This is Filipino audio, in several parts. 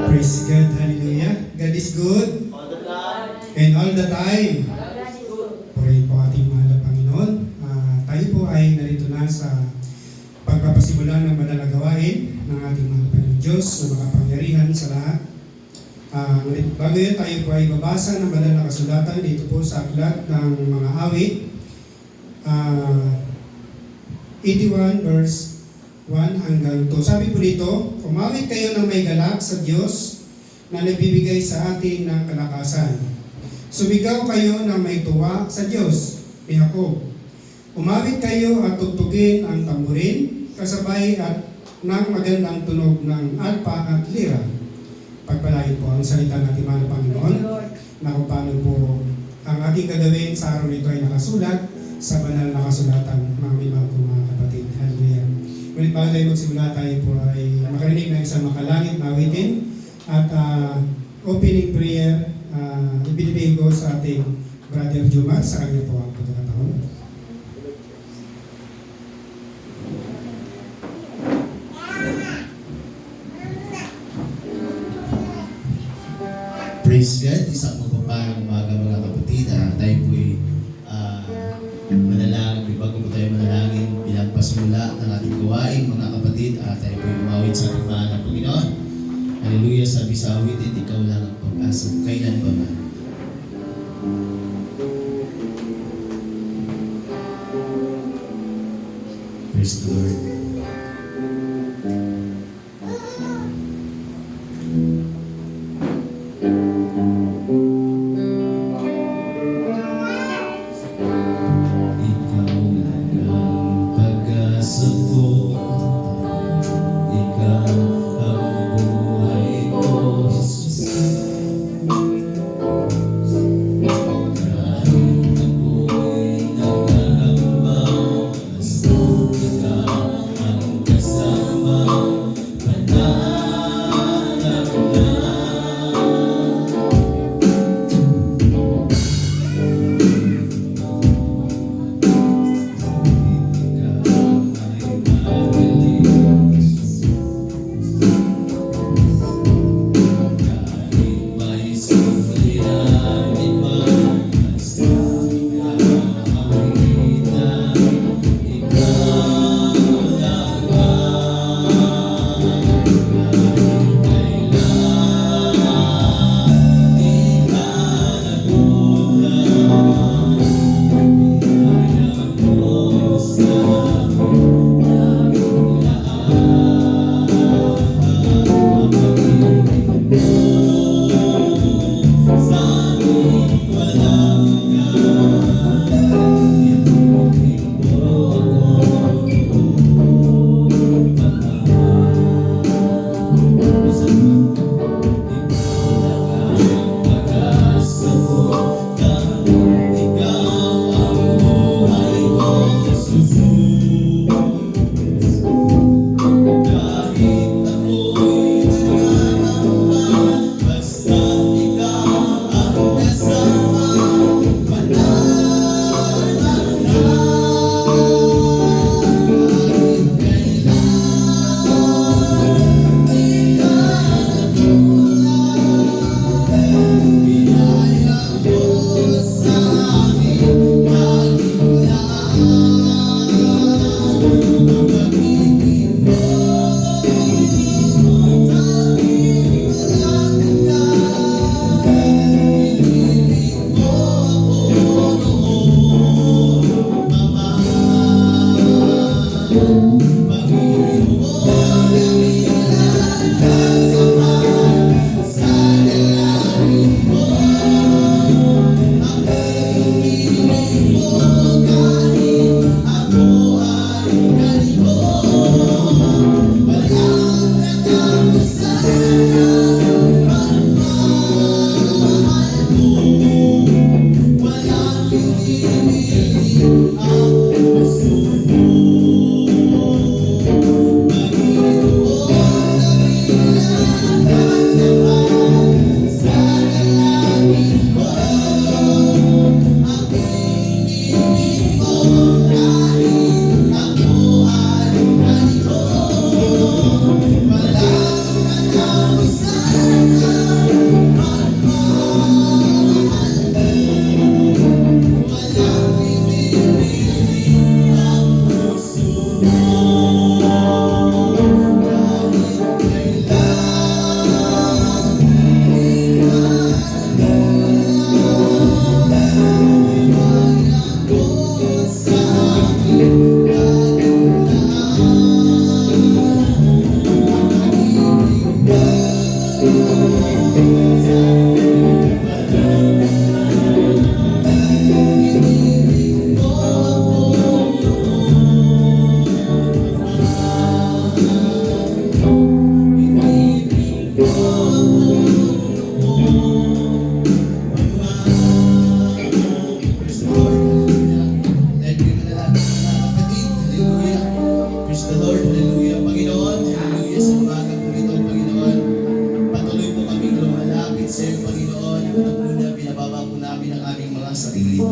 Praise God, hallelujah. God is good. All the time. And all the time. God is good. Purihin po ating mahal na Panginoon. Tayo po ay narito na sa pagpapasimula ng banal na gawain ng ating mahal na Panginoon Diyos na makapangyarihan sa lahat. Bago yan, tayo po ay babasa ng banal na kasulatan dito po sa aklat ng mga awit. 81 verse 1 hanggang 2. Sabi po dito, umawit kayo ng may galak sa Diyos na nagbibigay sa atin ng kalakasan. Sumigaw kayo ng may tuwa sa Diyos, ni Jacob. Umawit kayo at tugtugin ang tamburin, kasabay at ng magandang tunog ng alpa at lira. Pagpalain po ang salita ng ating mahal na Panginoon na kung paano po ang ating gagawin sa araw nito ay nakasulat sa banal na kasulatan, mga mga kapatid. Hallelujah. Ngunit bago tayo magsimula, tayo po ay makarinig ng isang makalangit na awitin at opening prayer ibinibigay ko sa ating Brother Jomar sa kanya po ang pagkakataon. Praise God, isang magpapalang umaga mga kapatid. Tayo po ay manalangin, bago po tayo manalangin bilang pasimula ng ating gawain mga kapatid. Tayo po ay umawit sa ating mahal na Panginoon. Hallelujah, sabi sa awitin, ikaw lang ang pag-asa kailan pa man. Praise the Lord.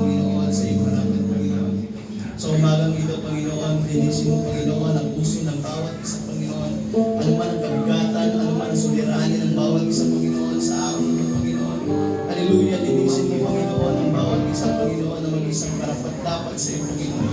Panginoon, sa iyong harapan, Panginoon. Sa umagang ito, Panginoon, linisin mo, Panginoon, ang puso ng bawat isa, Panginoon. Ano man ang kabigatan, ano man ang suliranin ng bawat isa, Panginoon, sa araw nito, Panginoon. Hallelujah, linisin mo, Panginoon, ang bawat isa, Panginoon, na mag-isang karapat-dapat sa iyo, Panginoon.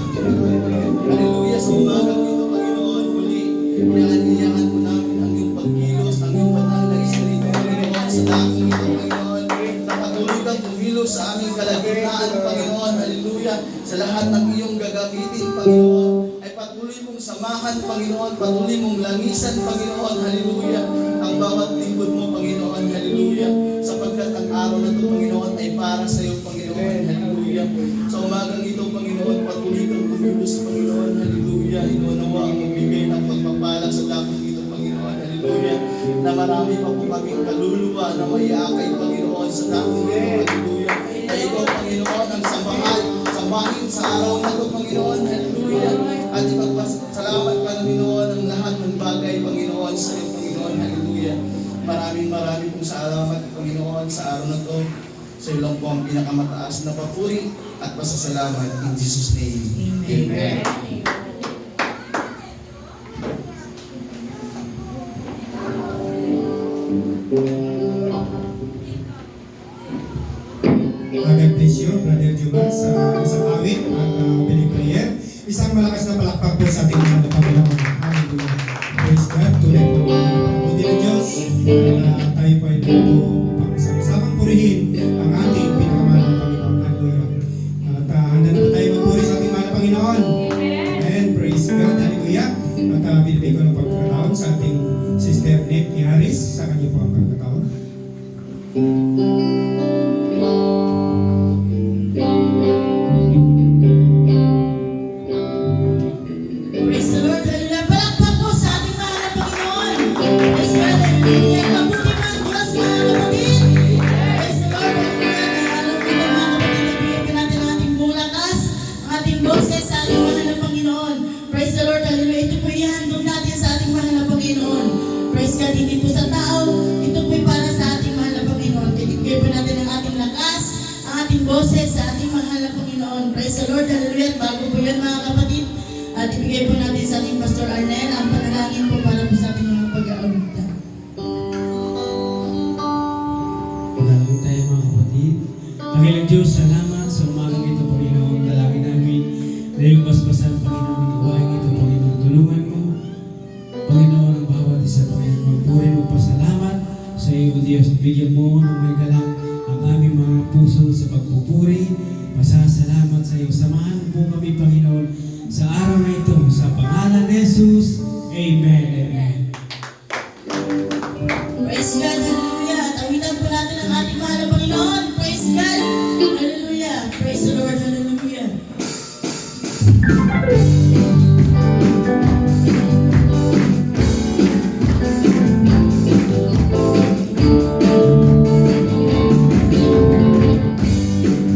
Hallelujah, sa umagang ito, Panginoon, muli, inaaniyahan mo namin ang iyong pagkilos, ang iyong banal na Espiritu, Panginoon, sa daking ito, Panginoon, na patuloy kang kumilos sa aming kalagitnaan, Panginoon, hallelujah, sa lahat ng iyong gagamitin, Panginoon, ay patuloy mong samahan, Panginoon, patuloy mong langisan, Panginoon, hallelujah, ang bawat lingkod mo, Panginoon, hallelujah, sapagkat ang araw na ito, Panginoon, ay para sa iyo, Panginoon, hallelujah. Sa umagang ito, Panginoon, patuloy kang kumilos, Panginoon, hallelujah, inunawa ang magbigay ng pagpapala sa dakong ito, Panginoon, hallelujah, na marami pa po kaming kaluluwa na maiakay, Panginoon, sa dakong ito, hallelujah, na ikaw, Panginoon, ang sambahin sa araw na ito, Panginoon, hallelujah, at ipagpasalamat ka, Panginoon, ang lahat ng bagay, Panginoon, sa iyo, Panginoon, hallelujah. Maraming pong salamat, Panginoon, sa araw na ito. Sa iyo lang po ang pinakamataas na papuri at pasasalamat in Jesus' name. Amen. God bless you, Brother Juman, sa isang awit at piling prayer. Isang malakas na palakpak po sa ating mga Panginoon. Hallelujah. Praise God. Tunay po ang pagkakuti ng Diyos. At tayo po ay dito pang sama-samang purihin ang ating pinakamahal na Panginoon. Hallelujah. At handa na po tayo magpuri sa ating mahal na Panginoon. Amen. Praise God. Hallelujah. At binibig ko ng pagkakataon sa ating Sister Nip Iaris. Sa kanya po ang pagkakataon. Praise the Lord, hallelujah. Palakpak po sa ating mahal na Panginoon. Praise God, hallelujah. Mabuti man Diyos, mga kapatid. Praise the Lord, hallelujah. Kaya alam ko na mga kapatid, nabigyan natin ang ating buong lakas, ang ating boses sa ating mahal na Panginoon. Praise the Lord, hallelujah. Ito po ihandog natin sa ating mahal na Panginoon. Praise God, hindi po sa tao, ito po para sa ating mahal na Panginoon. Bigyan po natin ang ating lakas, ang ating boses sa ating mahal na Panginoon. Praise the Lord, hallelujah. At bago po yan mga kapatid, at ibigay po natin sa ating Pastor Arnel ang panalangin po para po sa ating mga pag-aawitan. Dalangin tayo mga kapatid. Dakilang Diyos, salamat sa umagang ito, Panginoon. Dalangin namin na yung basbasan, Panginoon, ng gawain ito, Panginoon. Tulungan mo, Panginoon, ang bawat isa, Panginoon. Magpuri mo pasalamat sa iyo, Diyos. Bigyan mo ng may galang ang aming mga puso sa pagpupuri. Pasasalamat sa iyo. Samahan po kami, Panginoon, sa araw na ito. Sa pangalan ni Jesus. Amen. Amen. Praise God, hallelujah. At awitan po natin ang ating mahal na Panginoon. Praise God, hallelujah. Praise the Lord, hallelujah.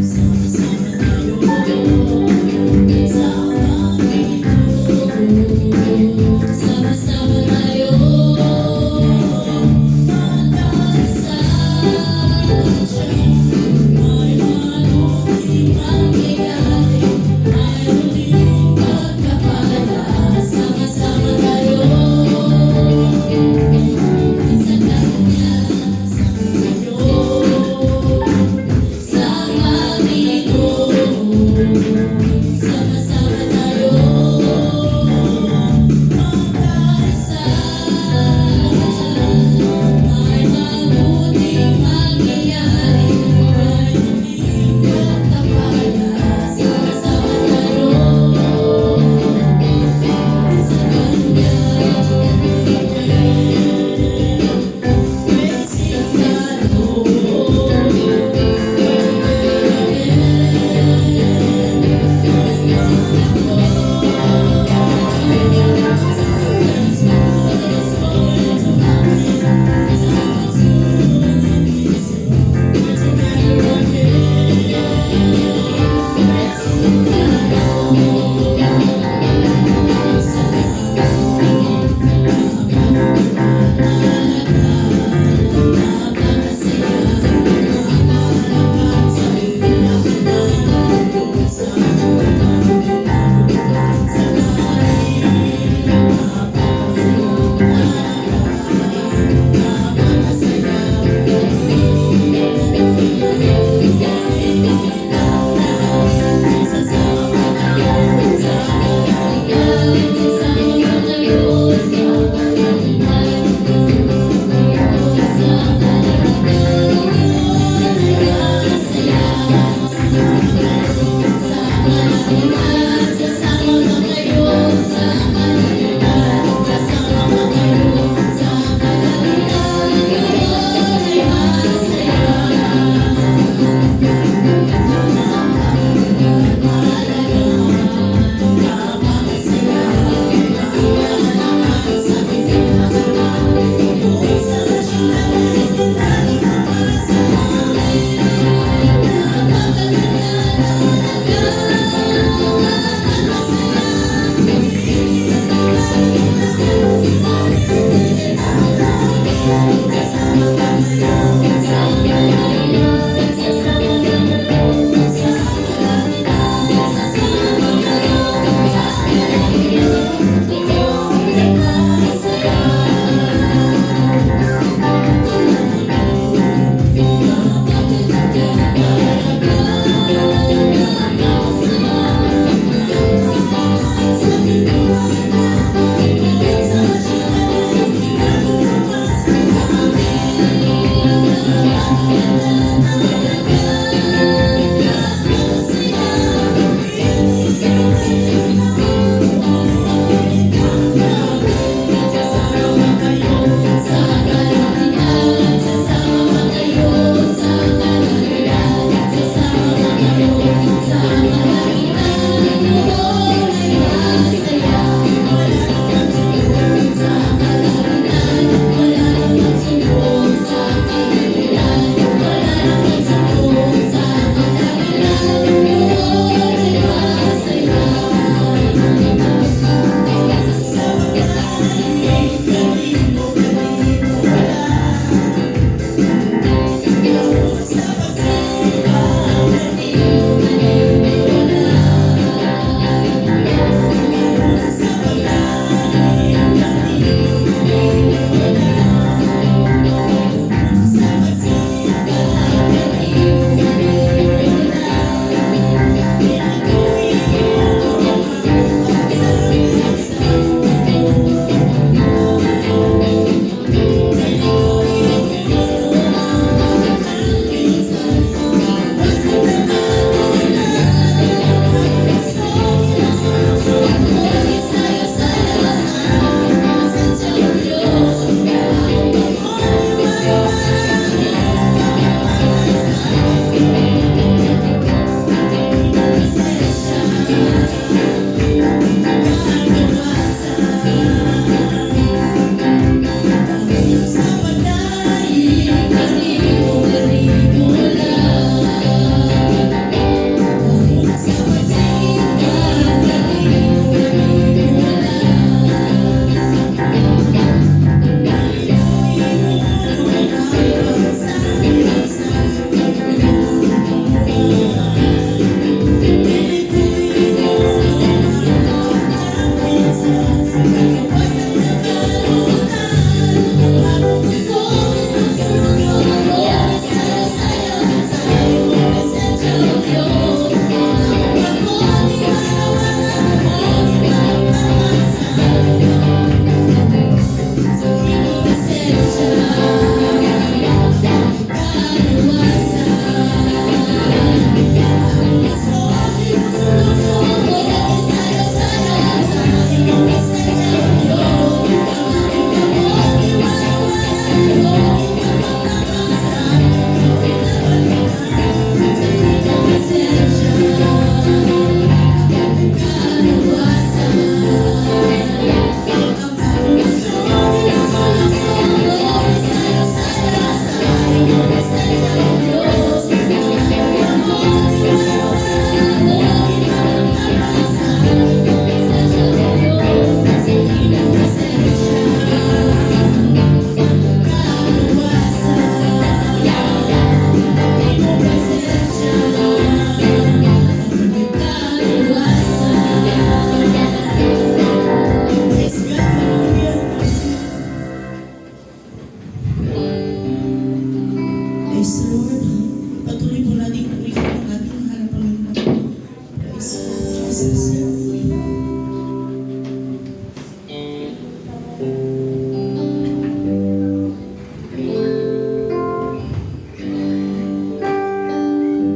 Sama-sama tayo sa aming ito. Sama-sama tayo magdasal. kalangitan, sasama ka kayo sa kalangitan, sasama ka kayo sa kalangitan, doon ay masaya.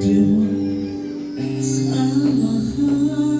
Diyos sa mahal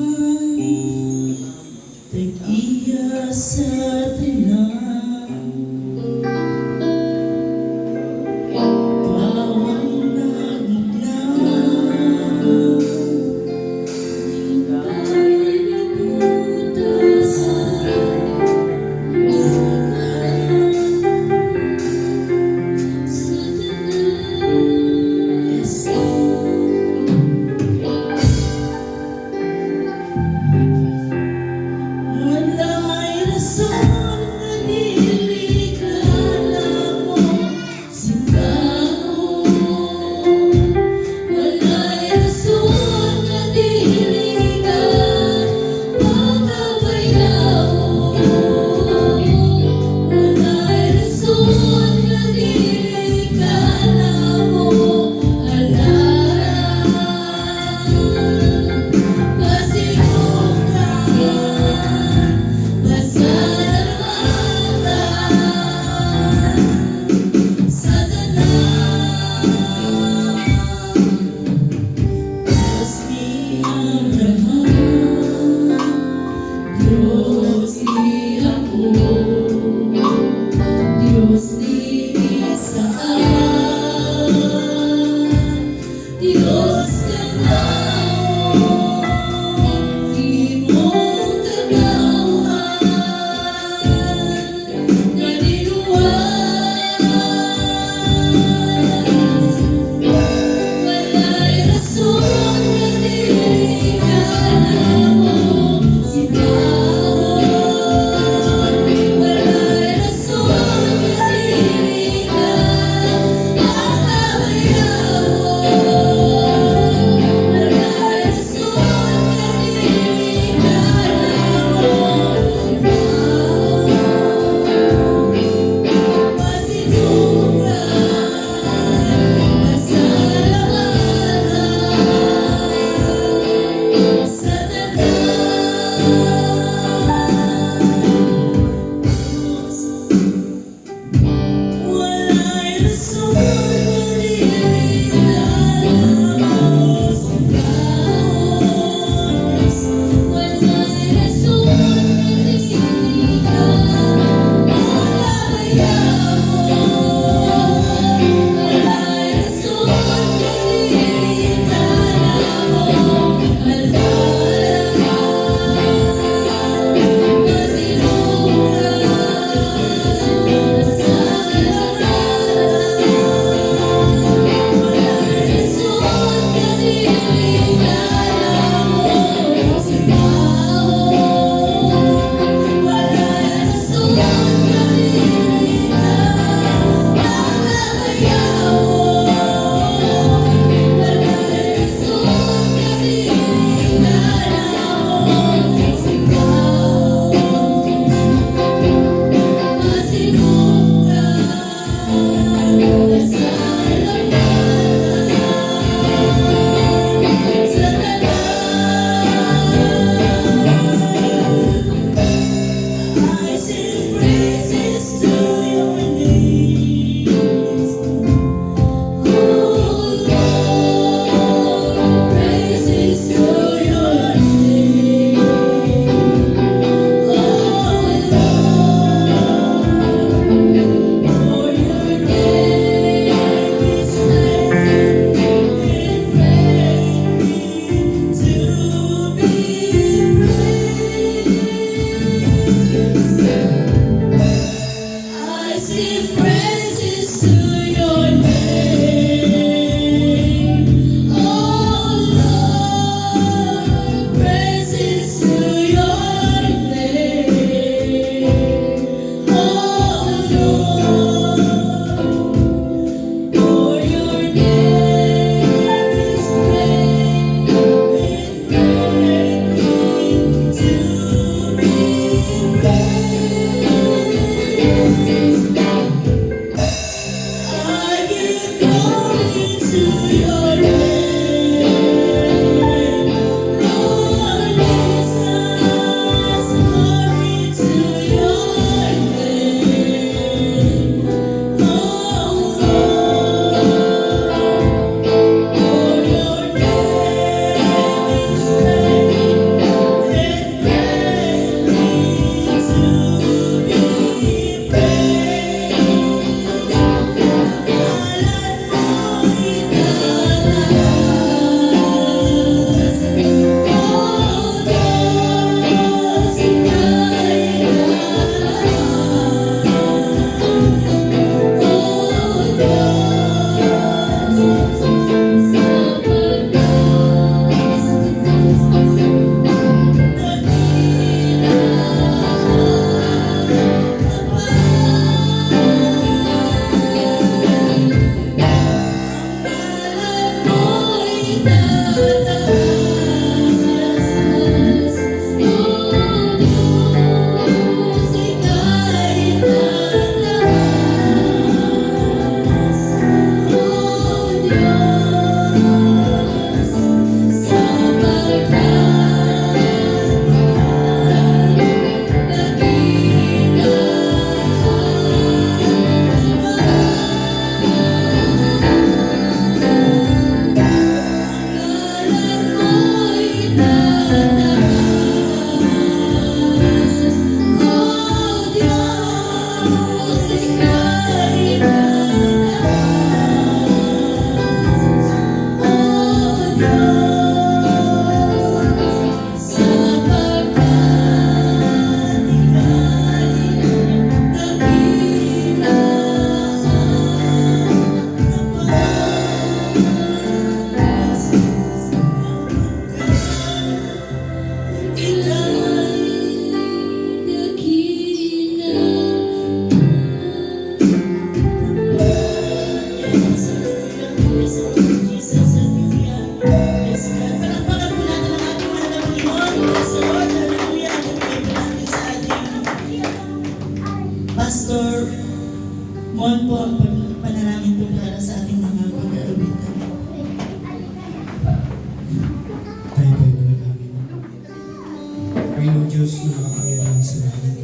Diyos na nakapangyarihan sa lahat.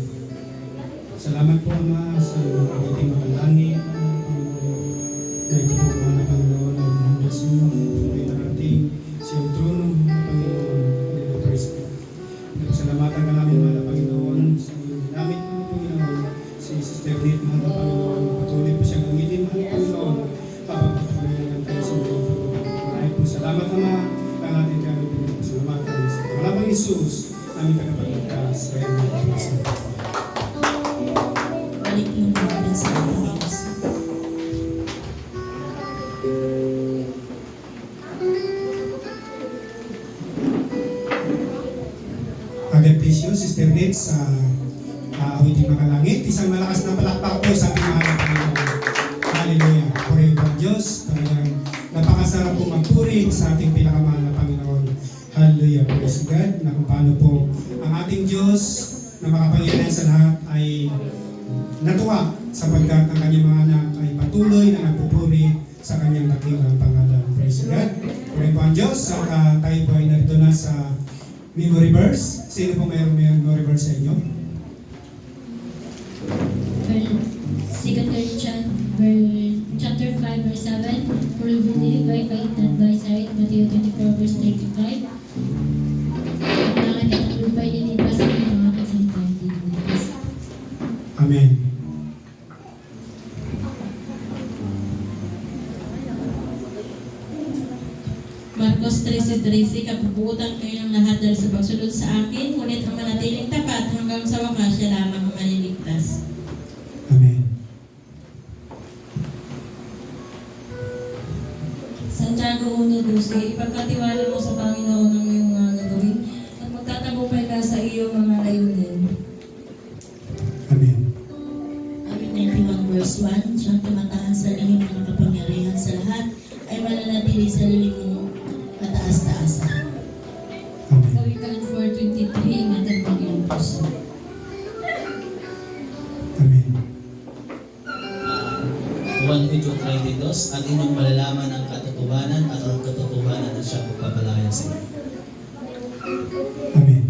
Salamat po, Ama, sa ating makalangit, na ito po, mga Panginoon, ay Diyos mo, ay narating siyang trono, mga Panginoon, na praise ka. Salamatan ka namin, mga Panginoon, sa iyong ginamit, mga Panginoon, si Sister Nate, mga Panginoon, patuloy po siyang gamitin, mga Panginoon, papapatuloy tayo sa iyong pagkakas. Maraming po salamat, Ama, ang ating kami pinagpasalamatan. Sa maraming Isus, namin tagapagligtas, kaya mga Panginoon. Balik mo natin sa Diyos. Agapisyo, Sister Nate, sa awiting makalangit. Isang malakas na palakpak po sa ating mahal na Panginoon. Hallelujah. Purihin po ang Diyos. Talagang napakasarap po magpuri sa ating pinakamahal na Panginoon. Hallelujah. Praise God. Na kung paano po ang ating Diyos na makapangyarihan sa lahat ay natuwa sapagkat ang kanyang mga anak ay patuloy na nagpupuri sa kanyang dakilang pangalan. Praise God. Purihin po ang Diyos. At tayo po ay narito na sa memory verse. Sino po mayroong memory verse sa inyo? 2 Corinthians chapter 5 verse 7. For we live by faith not by sight. Matthew 24 verse 35. Bakit ang lupay nilipas ang mga kasintahan dilipas? Amen. Marcos 13:13, kapuputan kayo ng lahat dahil sa pagsunod sa akin, ngunit ang manatiling tapat hanggang sa wakas, siya lamang ang maliligtas. Amen. Santiago 1:12, ipagkatiwala mo sa Panginoon ang iyong mga gagawin at magtatagumpay ka sa iyong mga layunin. Amen. Awit 91 verse 1, siyang tumatahan sa lihim ng kapangyarihan sa lahat, ay mananatili sa lilim mong kataas-taasan. Amen. Kawikaan 4:23. Ingatan ang iyong puso. Amen. Juan 8:32, at inyong malalaman ang katotohanan at ang katotohanan na siya magpapalaya sa inyo. Amen.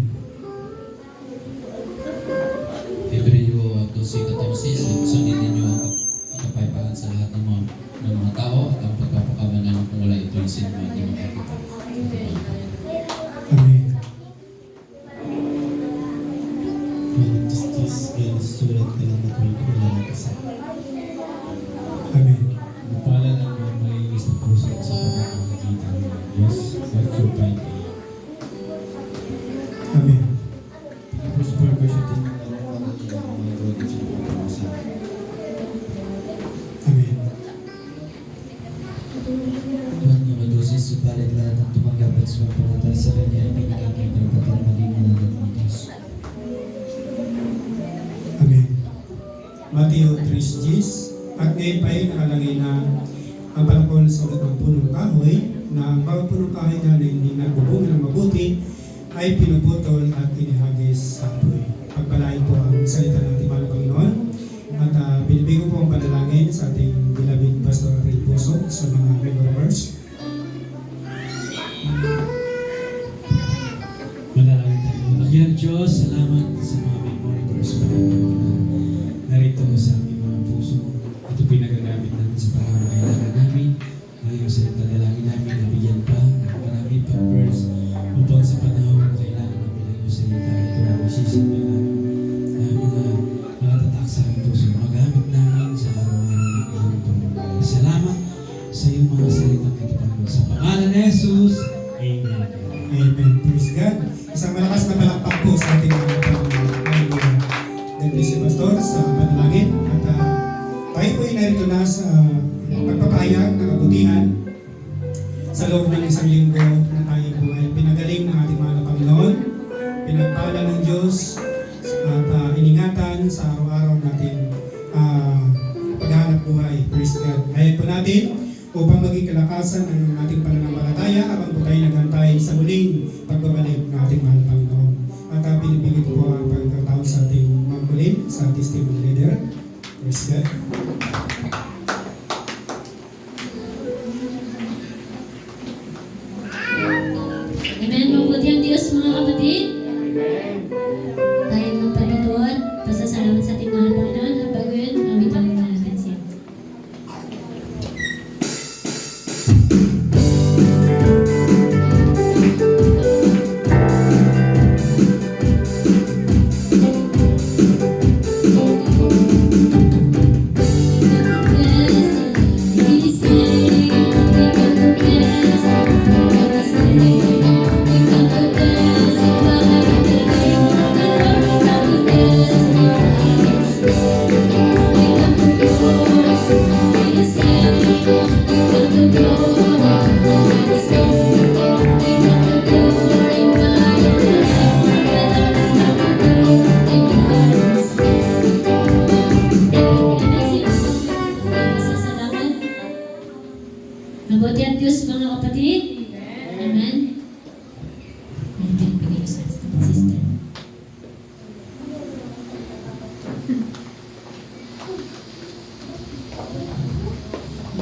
Hebreo 12:14, sundin ninyo ang kapayapaan sa lahat ng mga tao at ang pagpapakamanan kung wala ito yung sino hindi makakita. Amen. Sulat ka lang at may kulay kasi. Amen. Mapalad ang may malinis na puso sa pagkakakita ng Diyos at your fight ay. Amen. Tapos for verse 10 ng mga brothers and sisters. Amen. Juan 1:12, subalit lahat ng tumanggap at sumampalataya sa Kanya ay binigyan ng karapatan maging mga anak ng Diyos. Amen. Matthew 3:10, at ngayon pa ay nakalagay na ang palakol sa ulat ng punong kahoy, na ang bawat punong kahoy na hindi nagbubunga ng mabuti ay pinuputol at inihagis sa apoy. Pagpalain po ang salita ng ating mahal na Panginoon. At binibigo po ang panalangin sa ating beloved Pastor Ray Puso sa mga memory verse. Manalangin tayo. Lagyan Diyos, salamat sa mga memory verse Panginoon na narito sa aming mga puso. Ito pinagagamit namin sa pangangailangan namin. Ngayong salita dalangin namin, nabigyan pa ng marami pang verse upang sa panahon na kailangan namin ang iyong salita. Ito ang isisimba namin mga nakatatak sa aking puso. Magamit namin sa araw-araw ng aming pamumuhay. Salamat sa iyong mga salita ito, Panginoon. Sa pangalan ni Jesus, Amen. Amen. Praise God. Isang malakas na palakpak po sa ating mga Panginoon. God bless you, Pastor, sa panalangin. At tayo po ay narito na sa pagpapahayag ng kabutihan sa loob ng isang linggo na tayo po ay pinagaling ng ating mahal na Panginoon, pinagpala ng Diyos at iningatan sa araw-araw nating paghahanap buhay. Praise God. Hayag po natin upang maging kalakasan ang ating pananampalataya habang po tayo nagantay sa muling pagbabalik ng ating mahal na Panginoon. At pinipigit po ang pagkataon sa ating magkulit sa testimony leader. Praise God. Amen. Mabuti ang Diyos, mga kapatid.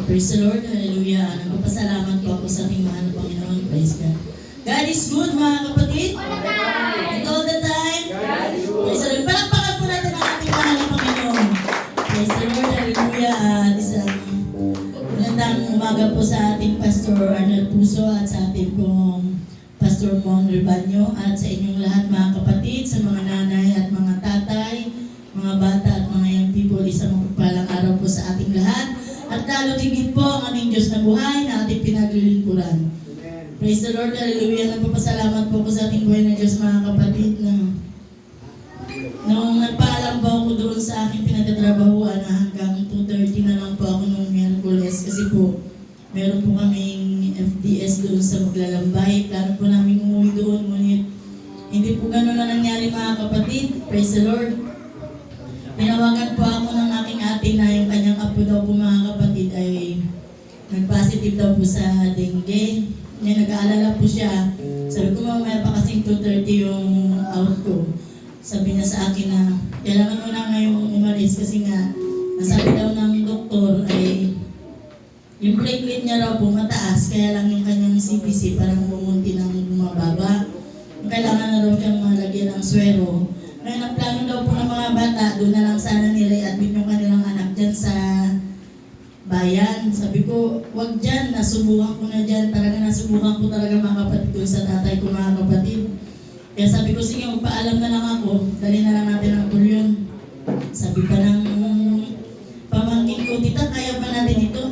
Praise the Lord, hallelujah. Nagpapasalamat po ako sa ating mahal na Panginoon. Praise God. God is good, mga kapatid. And all the time. Praise the Lord. Palakpakan po natin ang ating mahal na Panginoon. Praise the Lord, hallelujah. At isang magandang umaga po sa ating Pastor Arnold Puso at sa ating pong Pastor Mon Rebanyo at sa inyong lahat mga kapatid, sa mga nanay at mga tatay, mga bata at mga young people, isang mapagpalang araw po sa ating lahat. At lalo tigit po ang aming Diyos na buhay na ating pinaglilingkuran. Praise the Lord, hallelujah. Nagpapasalamat po ko sa ating buhay na Diyos mga kapatid na nung nagpaalam po ako doon sa aking pinagtatrabahuan na hanggang 2:30 na lang po ako nung Miyerkules kasi po meron po kaming FDS doon sa Maglalambay. Plano po namin umuwi doon, ngunit hindi po gano'n na nangyari mga kapatid. Praise the Lord. Tinawagan po ako ng aking ate na yung kanyang apo daw po mga kapatid ay nag-positive daw po sa dengue. Ngayon nag-aalala po siya. Sabi ko mamaya pa kasing 2:30 yung out ko. Sabi niya sa akin na kailangan mo na ngayong umalis kasi nga nasabi daw ng doktor ay yung platelet niya raw po mataas kaya lang yung kanyang CPC parang bumunti ng bumababa. Kailangan na raw siyang malagyan ng swero. Ngayon, ang plano daw po ng mga bata, doon na lang sana nila i-admit yung kanilang anak dyan sa bayan. Sabi ko, wag dyan, nasubukan ko na dyan. Nasubukan ko talaga mga kapatid ko sa tatay ko mga kapatid. Kaya sabi ko, sige, magpaalam na lang ako. Dali na lang natin ang tulyon. Sabi pa ng pamangkin ko, tita, kaya ba natin ito?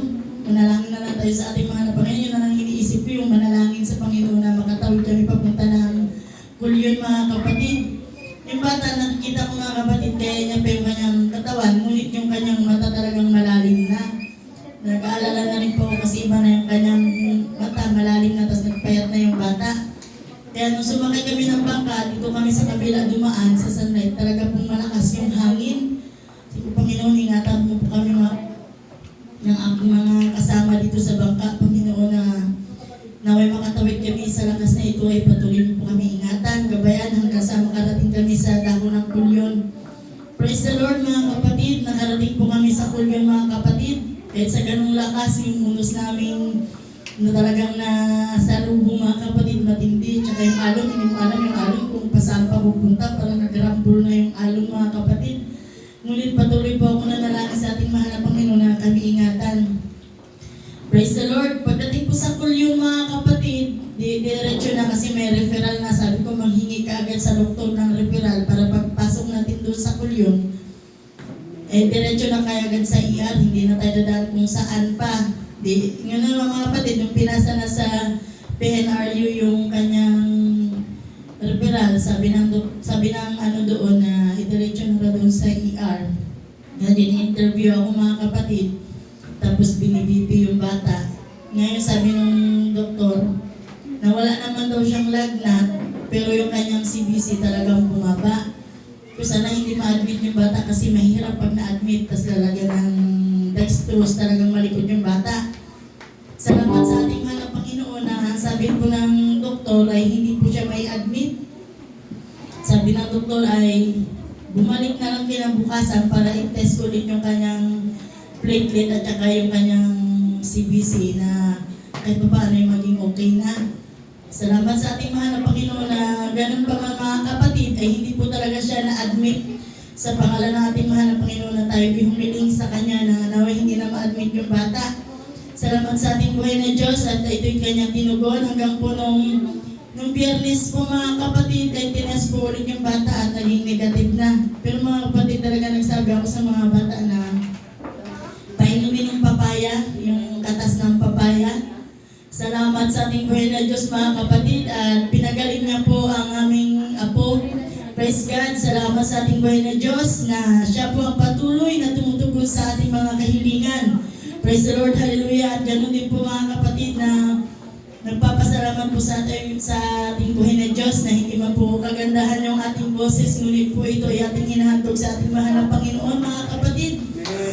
Manalangin na lang tayo sa ating mga Panginoon. Yun na lang iniisip ko yung manalangin sa Panginoon na makatawid kami papunta ng kulyon mga kapatid. Yung bata, nakikita ko mga kapatid, kaya niya pa yung kanyang katawan, ngunit yung kanyang mata talagang malalim na. Nag-aalala na rin po kasi iba na yung kanyang mata, malalim na, tapos nagpayat na yung bata. Kaya nung sumakay kami ng bangka, dito kami sa kabila dumaan sa sunlight, talaga pong malakas yung hangin. Sabi ko, Panginoon, ingatan mo po kami ng aking mga kasama dito sa bangka, Panginoon, na naway makatawid kami sa lakas na ito ay patuloy mo po kami ingatan, gabayan hanggang sa makarating kami sa dako ng kulyon. Praise the Lord mga kapatid, nakarating po kami sa kulyon mga kapatid. Kahit sa ganung lakas yung unos namin na talagang nasalubong mga kapatid matindi. Tsaka yung alon, hindi mo alam yung alon kung pasaan pa pupunta, parang nagrambol na yung alon mga kapatid. Ngunit patuloy po ako nanalangin sa ating mahal na Panginoon na kami ingatan. Praise the Lord. Pagdating po sa kulyon mga kapatid, diretso na kasi may referral na. Sabi ko manghingi ka agad sa doktor ng referral para pagpasok natin doon sa kulyon. Diretso na kaya agad sa ER, hindi na tayo dadaan kung saan pa. Ngayon mga kapatid, nung pinasa na sa PNRU yung kanyang referral, sabi ng ano doon na diretso na doon sa ER. Ngayon, interview ako mga kapatid. Tapos binibipi yung bata. Ngayon sabi ng doktor, na wala naman daw siyang lagnat, pero yung kanyang CBC talagang bumaba. Pero sana hindi ma-admit yung bata kasi mahirap pag na-admit, tapos lalagyan ng dextrose, talagang malikot yung bata. Salamat sa ating mahal na Panginoon na sabi po ng doktor ay hindi po siya may admit. Sabi ng doktor ay bumalik na lang kinabukasan para i-test ulit yung kanyang platelet at saka yung kanyang CBC na kahit pa paano yung maging okay na. Salamat sa ating mahal na Panginoon na ganun pa mga kapatid ay hindi po talaga siya na-admit sa pangalan ng ating mahal na Panginoon na tayo humiling sa Kanya na naway hindi na ma-admit yung bata. Salamat sa ating buhay na Diyos at ito'y Kanyang tinugon hanggang po nung Biyernes po mga kapatid ay tinest po ulit yung bata at naging negative na. Pero mga kapatid talaga nagsabi ako sa mga bata na painumin ng papaya, yung katas ng papaya. Salamat sa ating buhay na Diyos mga kapatid at pinagaling niya po ang aming apo. Praise God, salamat sa ating buhay na Diyos na siya po ang patuloy na tumutugon sa ating mga kahilingan. Praise the Lord, hallelujah. At ganun din po mga kapatid na nagpapasalamat po sa ating buhay na Diyos na hindi man po kagandahan yung ating boses, ngunit po ito ay ating hinahandog sa ating mahal na Panginoon mga kapatid.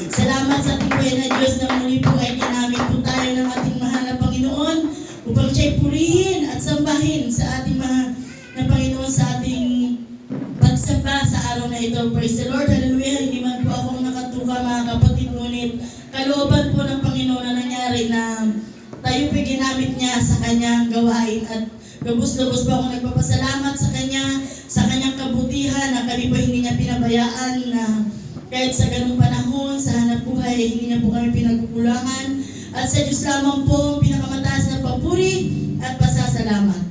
Salamat sa ating buhay na Diyos na muli po ay ginamit po tayo ng ating mahal na Panginoon upang siya'y purihin at sambahin sa ating mahal na Panginoon sa ating pagsamba sa araw na ito. Praise the Lord, hallelujah. Hindi man po akong nakatuka mga kapatid, ngunit kalooban po ng Panginoon na nangyari rin na tayo po'y ginamit niya sa kanyang gawain at lubos-lubos po ako nagpapasalamat sa kanyang kabutihan na kami po hindi niya pinabayaan na kahit sa ganung panahon, sa hanap buhay, hindi niya po kami pinagkukulangan. At sa Diyos lamang po ang pinakamataas na papuri at pasasalamat.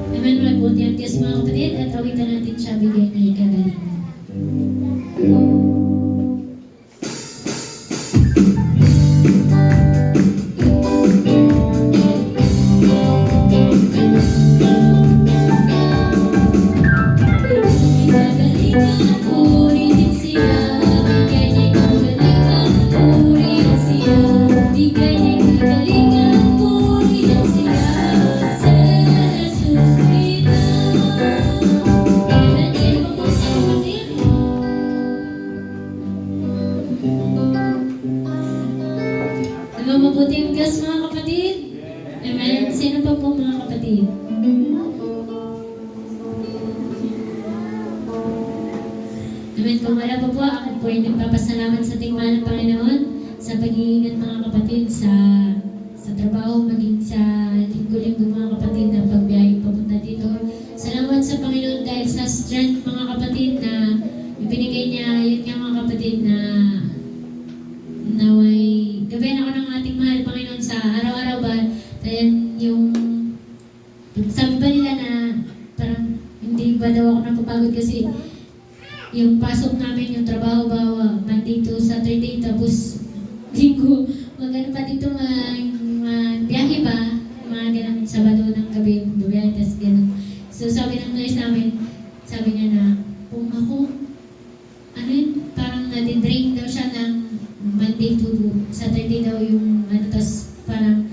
Amen. Mabuti ang Diyos mga kapatid at awitan natin siya bigay na ikagalingan. Mabuti ang Diyos mga kapatid. Amen. Sino pa po mga kapatid? Amen. Kung wala pa po, ako po ay nagpapasalamat sa ating mahal na Panginoon sa pag-iingat mga kapatid sa trabaho, maging sa linggo-linggo mga kapatid na pagbiyahe papunta dito. Salamat sa Panginoon dahil sa strength mga kapatid na ibinigay niya, yun nga mga kapatid na naway gabayan ako ng ating mahal Panginoon sa araw-araw ba dahil yung sabi ba nila na parang hindi ba daw ako napapagod kasi yung pasok namin, yung trabaho ba Monday to Saturday tapos linggo magano pa dito biyahe ba mga ganang Sabado ng gabi biyahe tas ganun. So sabi ng nurse namin, sabi niya na kung ako ano yun, parang nadidrain daw siya ng Monday to Saturday daw yung tas parang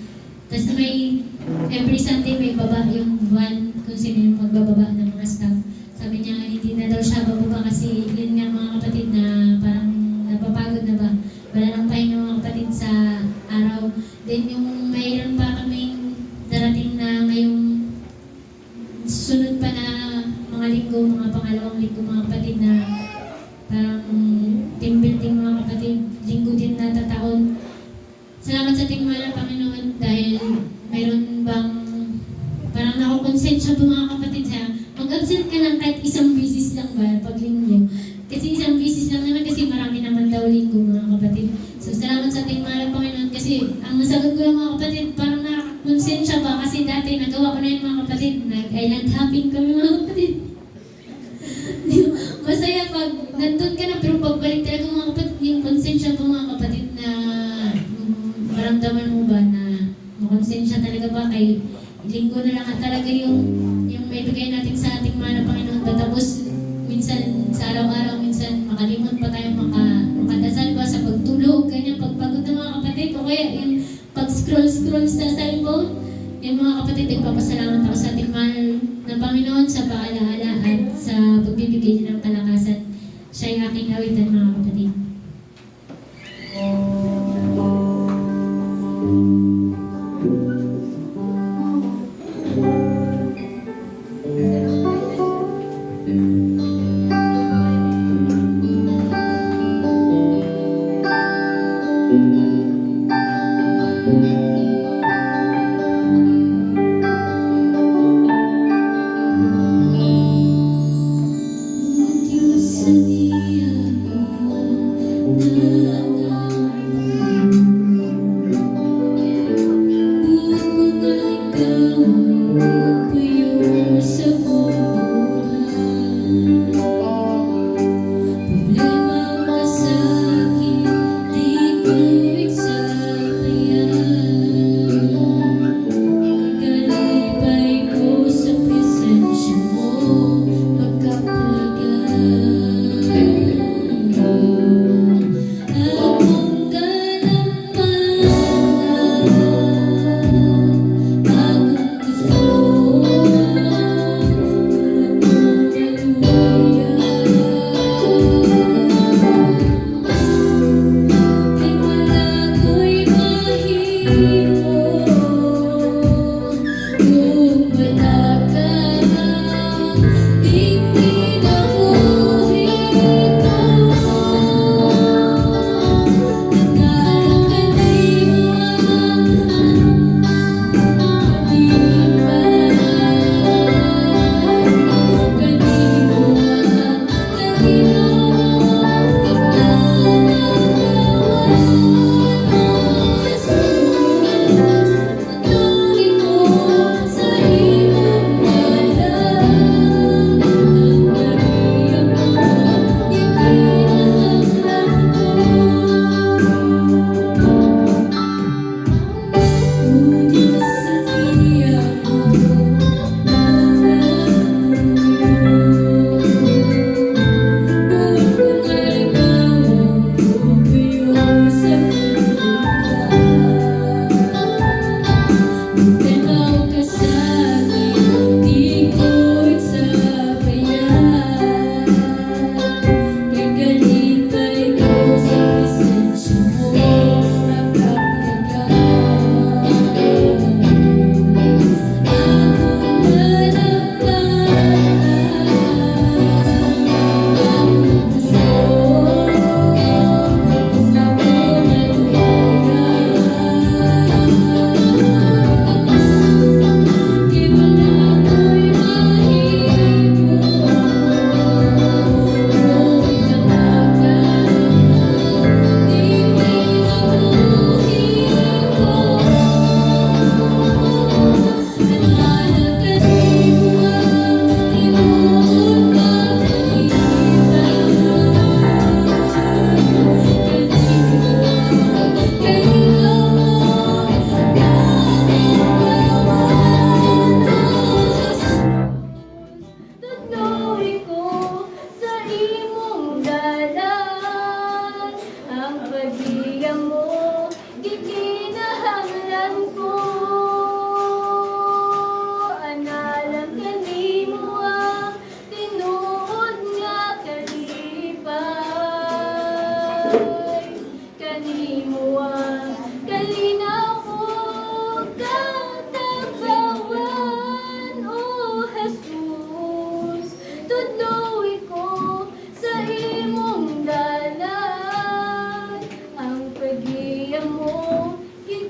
tas may every Sunday may baba yung van kung sino yung magbababa ng mga staff. Sabi niya hindi na daw siya bababa kasi yun nga mga kapatid na parang napapagod na ba. Wala nang pahinga mga kapatid sa araw. Then yung mayroon pa kaming darating na ngayong sunod pa na mga linggo, mga pangalawang linggo mga kapatid na parang team building mga kapatid, linggo din natataon. Salamat sa ating mahal na Panginoon dahil mayroon bang parang nakukonsensya po mga kapatid sa mag-absent ka lang kahit isang bisis lang ba pag linggo. Kasi isang bisis lang naman kasi marami naman daw linggo mga kapatid. So salamat sa ating mahal na Panginoon kasi ang nasagot ko lang mga kapatid parang nakakonsensya ba kasi dati nagawa ko na yun mga kapatid. Nag-island hopping kami mga kapatid. Masaya pag nandun ka na pero pagbalik talaga mga kapatid yung konsensya po mga kapatid na maramdaman mo ba na makonsensya talaga ba kay linggo na lang at talaga yung may bigay natin sa ating mahal na Panginoon. Tapos minsan sa araw-araw minsan makalimot pa tayo makadasal ba sa pagtulog ganyan pagpagod na mga kapatid o kaya yung pag-scroll sa cellphone. Yung mga kapatid, nagpapasalamat ako sa ating mahal na Panginoon sa paalaala at sa pagbibigay niya ng kalakasan. Siya yung aking awitan mga kapatid. Diyos sa diyan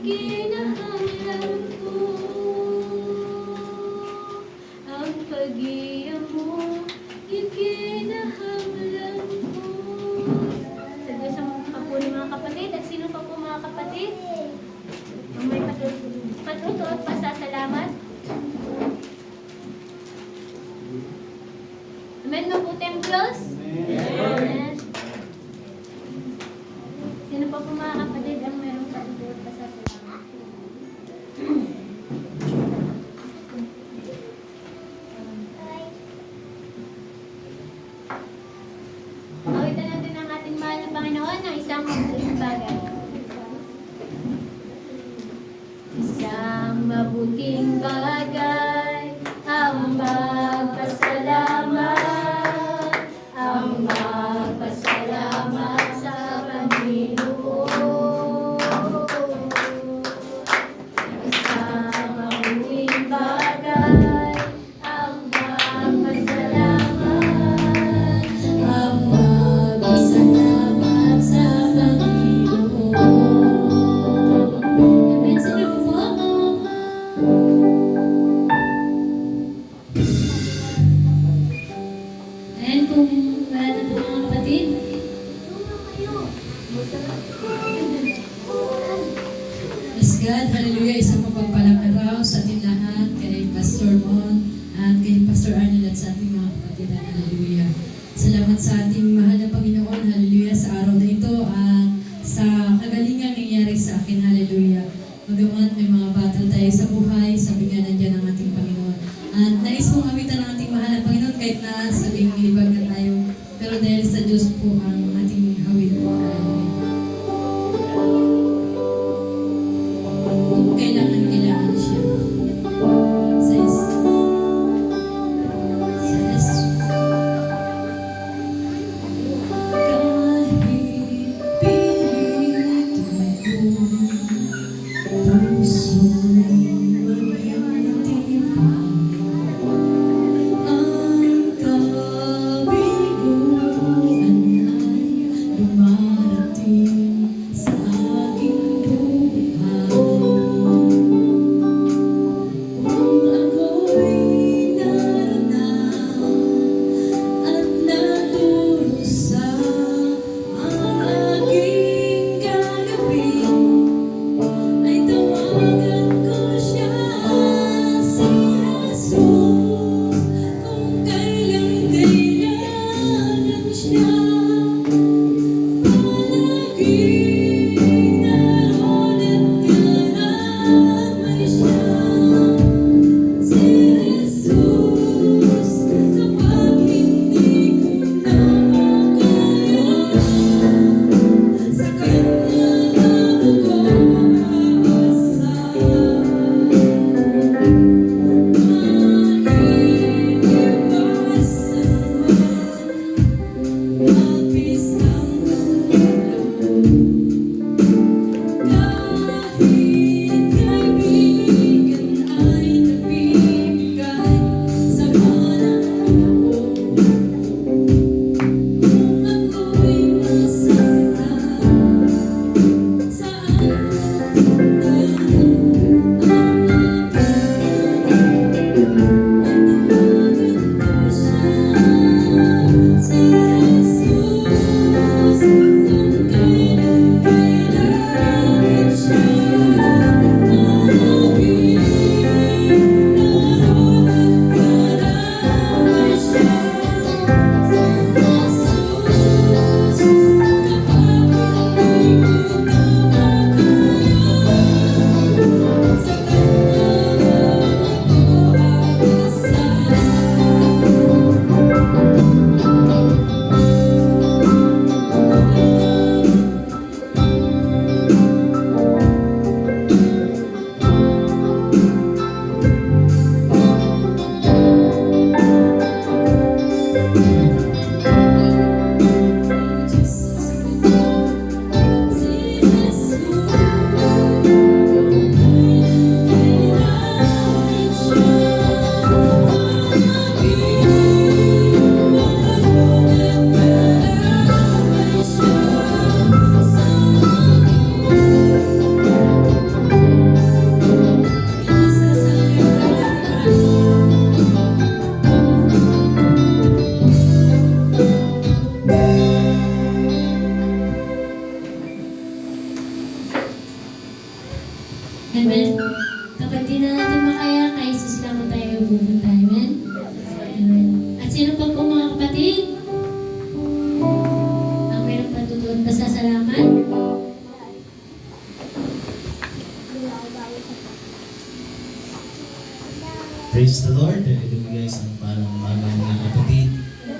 kinahanglan ko. Ang pag-iya mo, yung kinahanglan ko. Sa Diyos ang papuri mga kapatid. At sino pa po mga kapatid? Ang may patuto at pasasalamat. Amen mo po, Templos? Amen. Sino pa po mga kapatid ang merong patuto at pasasalamat? Awitan natin ang ating mahal na Panginoon ng isang mabuting bagay. Isang mabuting bagay ang magpasalamat, ang magpasalamat sa Panginoon. Isang mabuting bagay ang magpasalamat, ang magpasalamat sa Panginoon. Amen. Sino po? Ayan, kung wala na po mga kapatid. Praise God, hallelujah, isang mapagpalang araw sa ating lahat, kay Pastor Mon at kay Pastor Arnel at sa ating mga kapatid, hallelujah. Salamat sa ating mahal na Panginoon, hallelujah, sa araw na ito at sa kagalingan nangyari sa akin, hallelujah. Magamat may mga battle tayo sa buhay, sabi nga nandiyan ang ating Panginoon. At nais mong awitan ang ating mahal na Panginoon kahit na sabing libag na tayo. Pero dahil sa Diyos po ang ating hawid. Kung kailangan siya. Says, Amen. Kapag di na natin makaya, kay Jesus lamang tayo pupunta. Amen. Amen. At sino pa po mga kapatid? Ang mayroong patutuon pasasalamat? Praise the Lord. Hallelujah sa parang umaga mga kapatid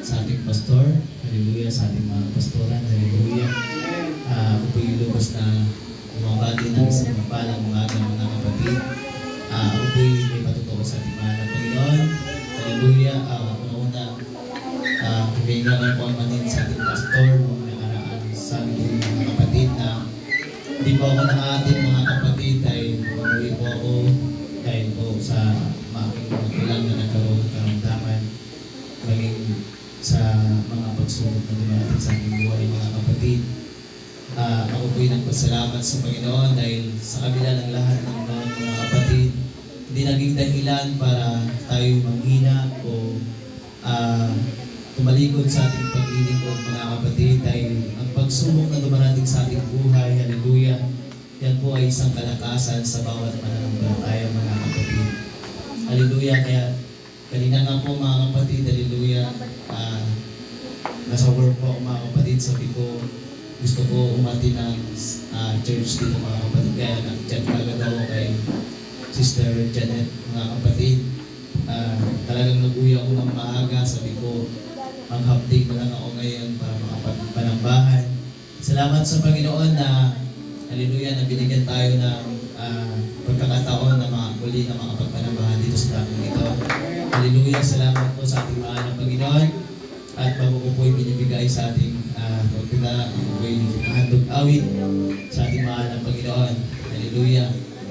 sa ating pastor. Hallelujah sa ating mga pastoran. Hallelujah. Ako po yung lubos na umabati ng isang mapalang umaga mga kapatid. Ako po yung may patutuo sa ating mahal na Panginoon. Hallelujah. Una-una, hininga ko po ang manin sa ating pastor nung nakaraan sa ating mga kapatid na hindi po ako nakaatid mga kapatid dahil umuwi po ako dahil po sa makilang na nagkaroon ng karamdaman maging sa mga pagsubok na dumating sa aking buhay mga kapatid. Ako po'y nagpasalamat sa Panginoon dahil sa kabila ng lahat ng mga kapatid, hindi naging dahilan para tayo manghina o tumalikod sa ating paglilingkod mga kapatid dahil ang pagsubok na dumarating sa ating buhay, hallelujah, yan po ay isang kalakasan sa bawat mananampalataya mga kapatid. Hallelujah, kaya kanina nga po mga kapatid, hallelujah, nasa work po ako mga kapatid, sabi ko, gusto ko umati ng church dito mga kapatid, kaya nag-chat agad ako kay Sister Janet mga kapatid. Talagang nag-uwi ako ng maaga, sabi ko, ang hapdig na lang ako ngayon para makapagpanambahan. Salamat sa Panginoon na, hallelujah, na binigyan tayo ng pagkakataon na muli na makapagpanambahan dito sa takong ito. Hallelujah, salamat po sa ating mahal na Panginoon. At bago ko po'y binibigay sa ating pagkita, ako po'y handog awit sa ating mahal na Panginoon. Hallelujah.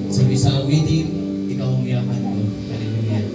Sa isa awitin, ikaw ang yaman ko. Hallelujah.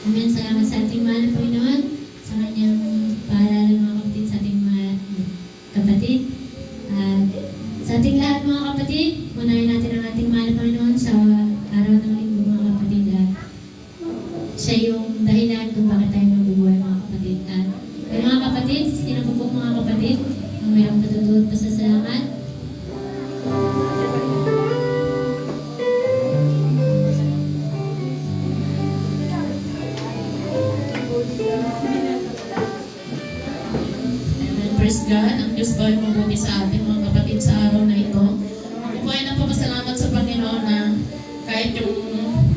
Amen. Salamat sa ating mahal na Panginoon, sa kanyang paalala mga kapatid, sa ating mga kapatid. At sa ating lahat mga kapatid, unahin natin ang ating mahal na Panginoon sa araw ng linggo mga kapatid. At siya yung dahilan kung bakit tayo mabubuhay mga kapatid. At kay mga kapatid, sino po mga kapatid, ang mayroong patutuwa at pasasalamat. Amen. Praise God. Ang Diyos po ay mabuti sa ating mga kapatid sa araw na ito. Ako po ay napapasalamat sa Panginoon na kahit yung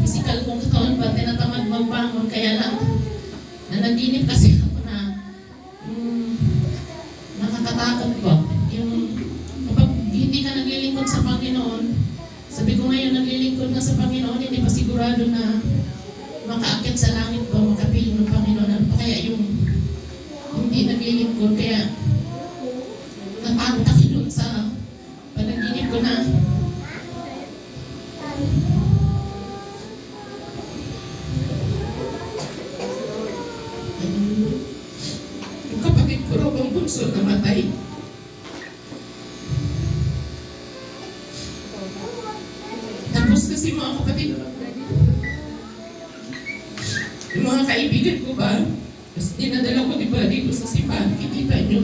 physical kong katawan ba, tinatamad magbangon, kaya lang nanaginip kasi ako na nakakatakot po. Yung kapag hindi ka naglilingkod sa Panginoon, sabi ko ngayon naglilingkod na sa Panginoon, hindi pa sigurado na makaakyat sa langit po, makapiling ng Panginoon. Ano pa kaya yung hindi naglilingkod, kaya natakot ako dun sa panaginip ko na yung kapatid ko raw ang bunso namatay. Tapos kasi mga kapatid, yung mga kaibigan ko ba, tapos dinadala ko diba dito sa simbahan, kikita nyo.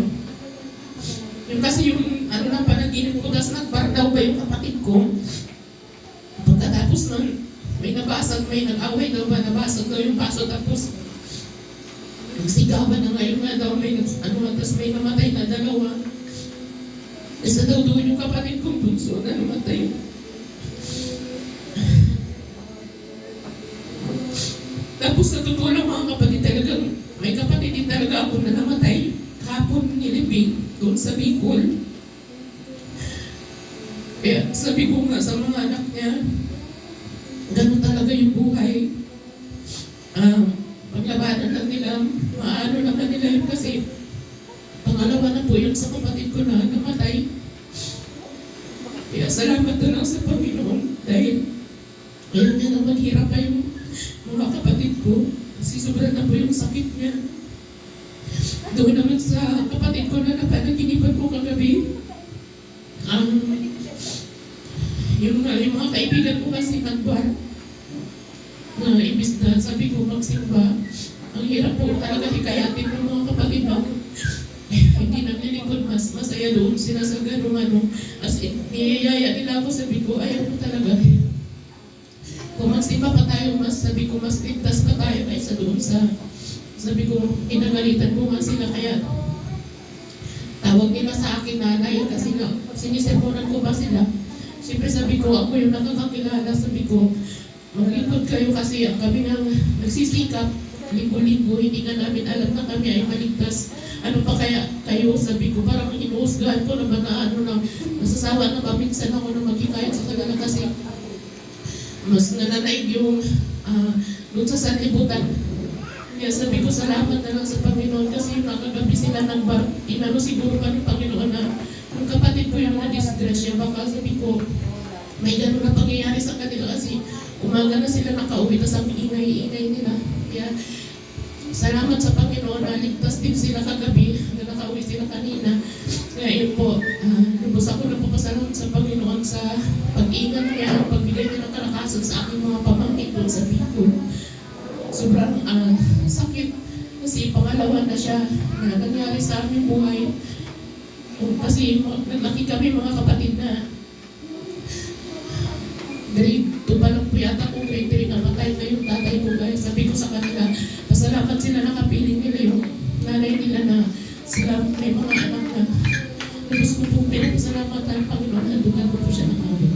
Yung kasi yung ano na panaginip ko, tapos nagbar daw ba yung kapatid ko. Pagkatapos nun, may nabasag, may nag-away daw ba, nabasag daw yung baso, tapos nagsigawan na ngayon nga daw, may tapos may namatay na dalawa. Isa daw doon yung kapatid kong bunso na namatay. Tapos sa totoo lang mga kapatid, talagang may kapatid din talaga ako na namatay kahapon nilibing doon sa Bicol. Kaya sabi ko nga sa mga anak niya, ganun talaga yung buhay. Paglabanan lang nila, maano naman nila yun kasi pangalawa na po yun sa kapatid ko na namatay. Kaya salamat na lang sa Panginoon dahil ayaw niya na maghirap pa yung mga kapatid ko kasi sobrang na po yung sakit niya. Doon naman sa kapatid ko na napanaginipan ko kagabi, yung mga kaibigan ko kasi nagbar na imbis na sabi ko magsimba, ang hirap po talaga hikayatin ng mga kapatid mo. Hindi naglilingkod, mas masaya doon sila sa ganung as in, niyayaya nila ako, sabi ko ayaw ko talaga. Kung magsimba pa tayo, mas sabi ko mas ligtas pa tayo kaysa doon sa, sabi ko inagalitan ko nga sila, kaya tawag nila sa akin nanay kasi nga sinisermonan ko ba sila. Siyempre sabi ko ako yung nakakakilala, sabi ko maglingkod kayo kasi kami nang nagsisikap linggo-linggo, hindi nga namin alam na kami ay maligtas. Ano pa kaya kayo, sabi ko, parang inuusgahan ko naman na nasasawa na ba minsan ako na maghikayat sa kanila kasi mas nananaig yung doon sa sanlibutan. Kaya sabi ko, salamat na lang sa Panginoon kasi nakagabi sila nagbar, inano siguro ka ng Panginoon na yung kapatid ko yung na-disgrasya, baka sabi ko, may gano'n na pangyayari sa kanila kasi umaga na sila nakauwi, tapos ang ingay-ingay nila. Kaya salamat sa Panginoon na ligtas din sila kagabi, na nakauwi sila kanina. Kaya yun po, lubos ako na papasalamat sa Panginoon sa pag-ingat niya, pagbigay niya ng kalakasan sa aking mga pamangkin doon sa Bicol. Sobrang sakit kasi pangalawa na siya na nangyari sa aming buhay. Kasi naglaki kami mga kapatid na grade 2 pa lang po yata kung grade 3 namatay na yung tatay ko. Kaya sabi ko sa kanila, pasalamat sila nakapiling nila yung nanay nila na sila may mga anak na tapos ko po pinagpasalamat ng Panginoon na dugan ko po siya ng awit.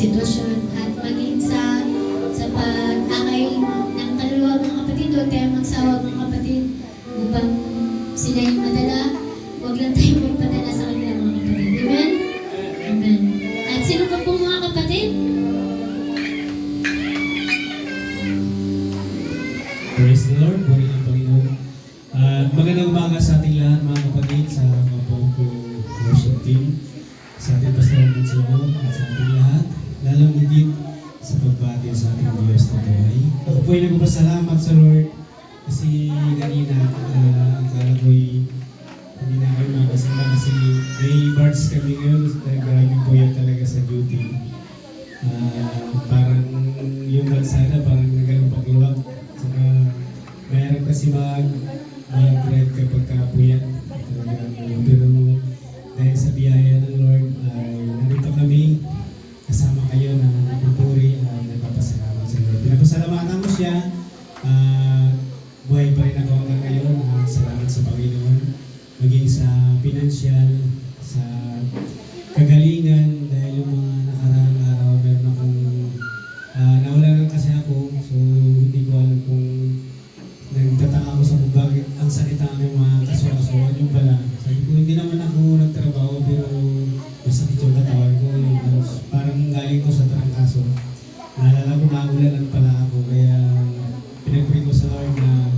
sitwasyon at maging sa pag-akay ng kaluluwa mga kapatid. Huwag tayong magsawag mga kapatid upang sila yung madala. Huwag lang tayong magpadala sa kanila mga kapatid. Amen? Amen. At sino pa po mga kapatid? Praise the Lord, purihin ang Panginoon. At magandang umaga sa ating lahat mga kapatid, sa kapong ko worship team, sa ating Pastor Monsignor at sa ating lahat, lalong higit sa pagbati sa ating Diyos na buhay. Ako po ay nagpapasalamat sa Lord kasi kanina, akala ko'y hindi na kayo makasama kasi may march kami ngayon, grabe po yan talaga sa duty. Parang yung kalsada, parang nagano'ng pagluwag. Saka mayroon kasi mag-drive kapag kapuyat. Pero dahil sa biyaya ng Lord, ay narito kami kasama kayo na nagpupuri at nagpapasalamat sa Lord. Pinapasalamatan ko siya. Buhay pa rin ako hanggang ngayon. Salamat sa Panginoon. Maging sa financial, sa kagalingan, dahil yung mga nakaraang araw, meron akong nawala kasi ako. So hindi ko alam kung nagtataka ako sa kung bakit ang salita ng mga kasuwasuan yung pala. Sabi ko, hindi naman ako nagtrabaho pero masakit yung katawan ko. Yung, parang galing ko sa trangkaso. Naalala ko maulanan pala ako kaya pinag-pray ko sa Lord na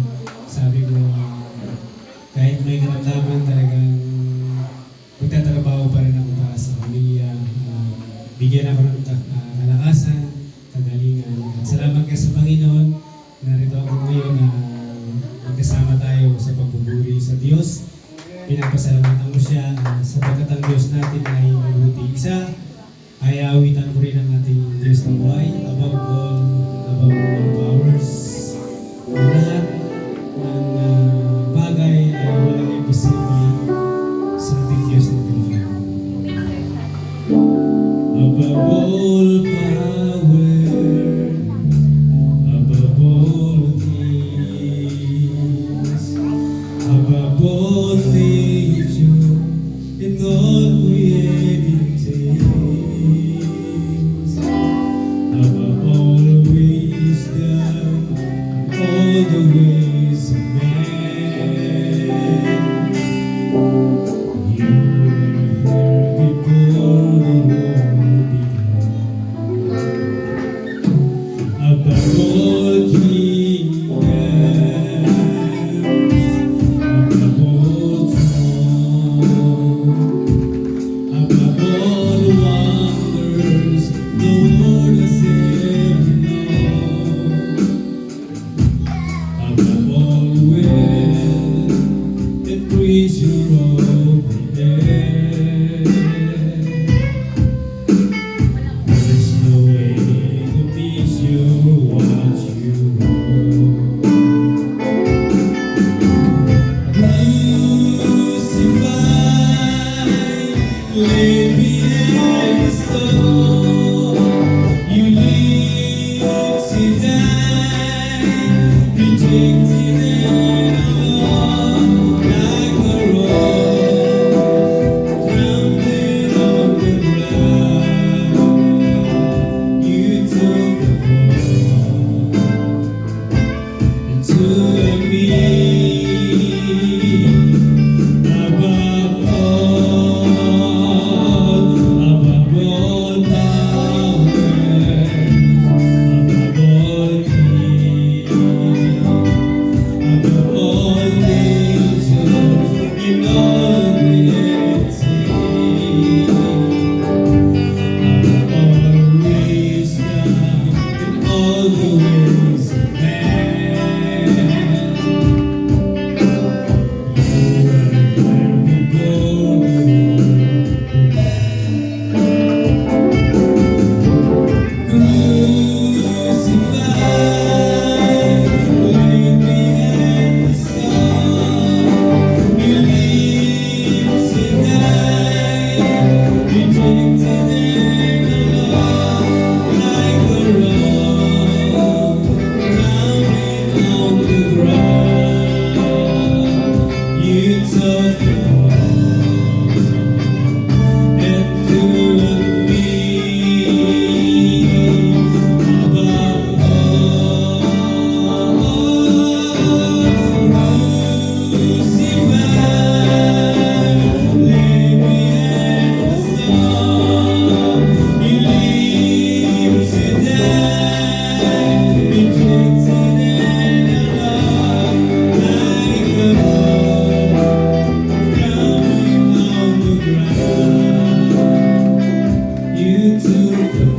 sabi ko kahit may naramdaman talagang magtatrabaho pa rin ako para sa pamilya. Bigyan ako ng kalakasan, kagalingan. At salamat ka sa Panginoon. Narito ako ngayon na magkasama tayo sa pagbuburi sa Diyos. Pinagpasalamatan mo siya sapagkat ang Diyos natin ay mabuti. Isa ay awitan ko rin ang ating Diyos na buhay. Above all powers. Ang lahat ng bagay ay walang imposible sa ating Diyos na buhay. Above all power, above all things, above all nature, and all created things, above all wisdom, all the ways of man. You were here before the world began. Above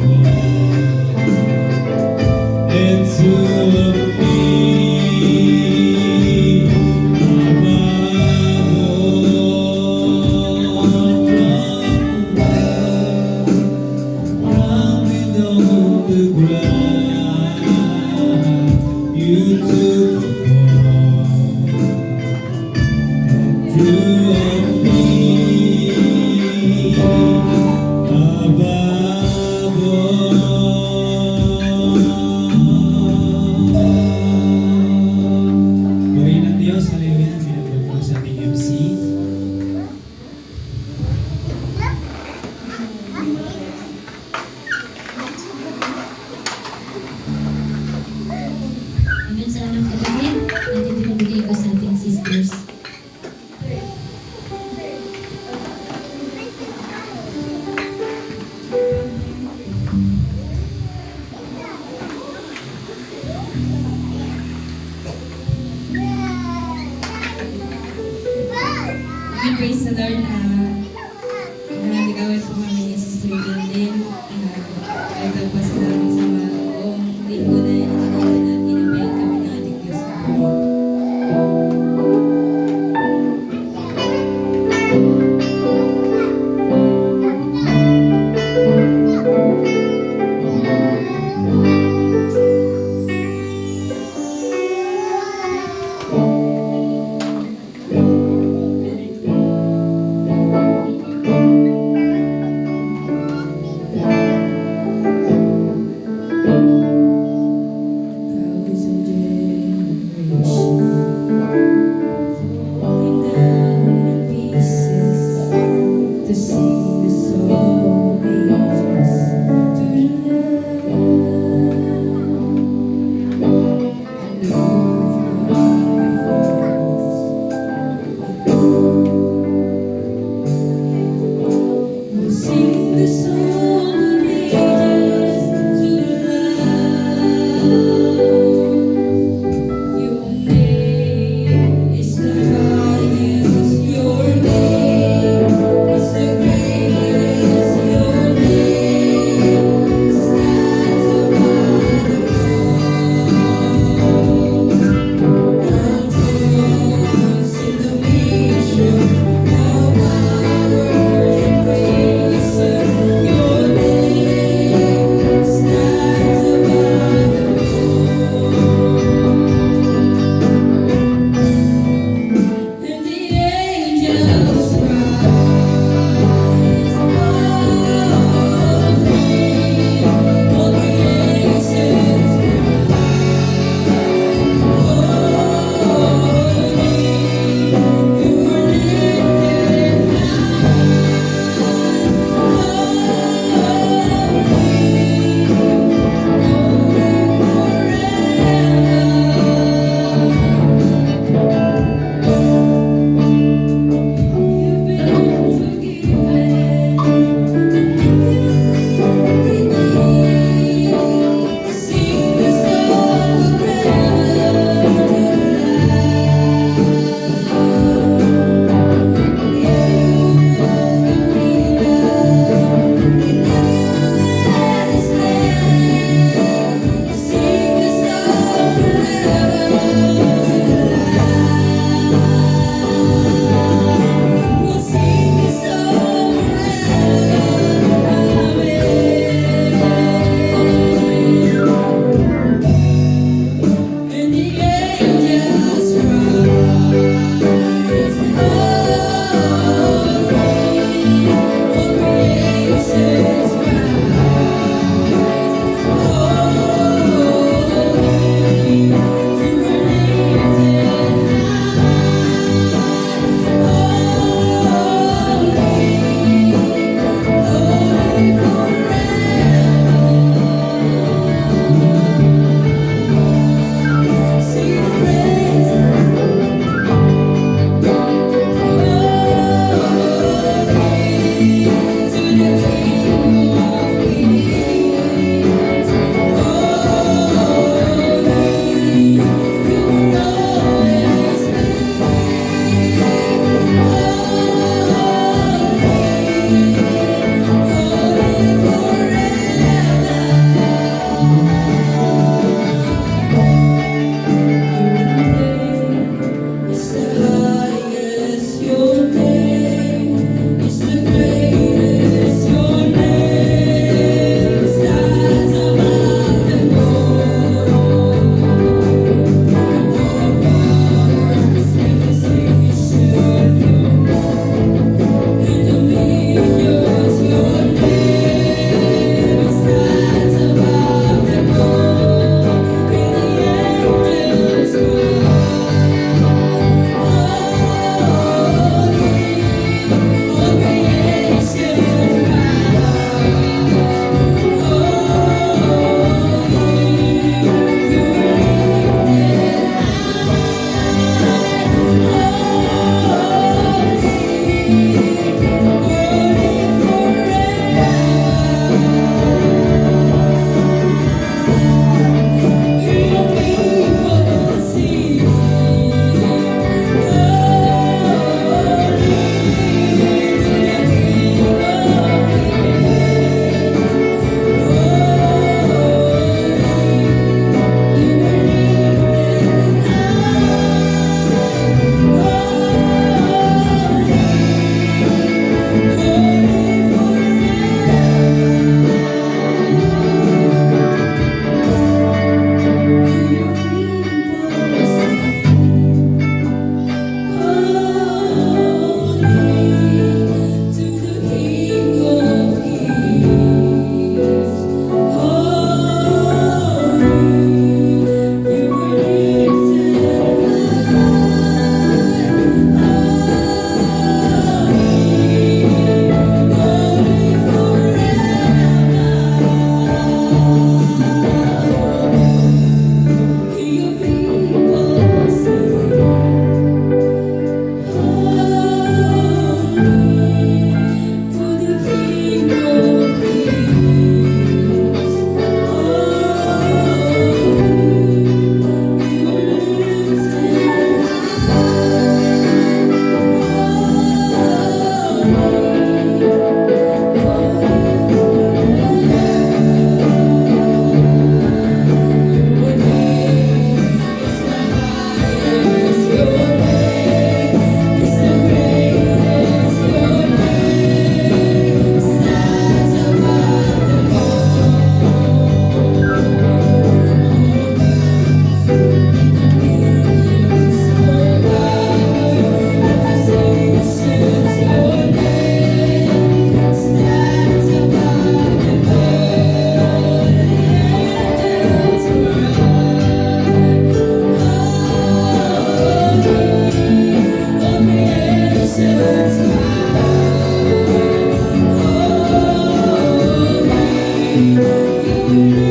Amen.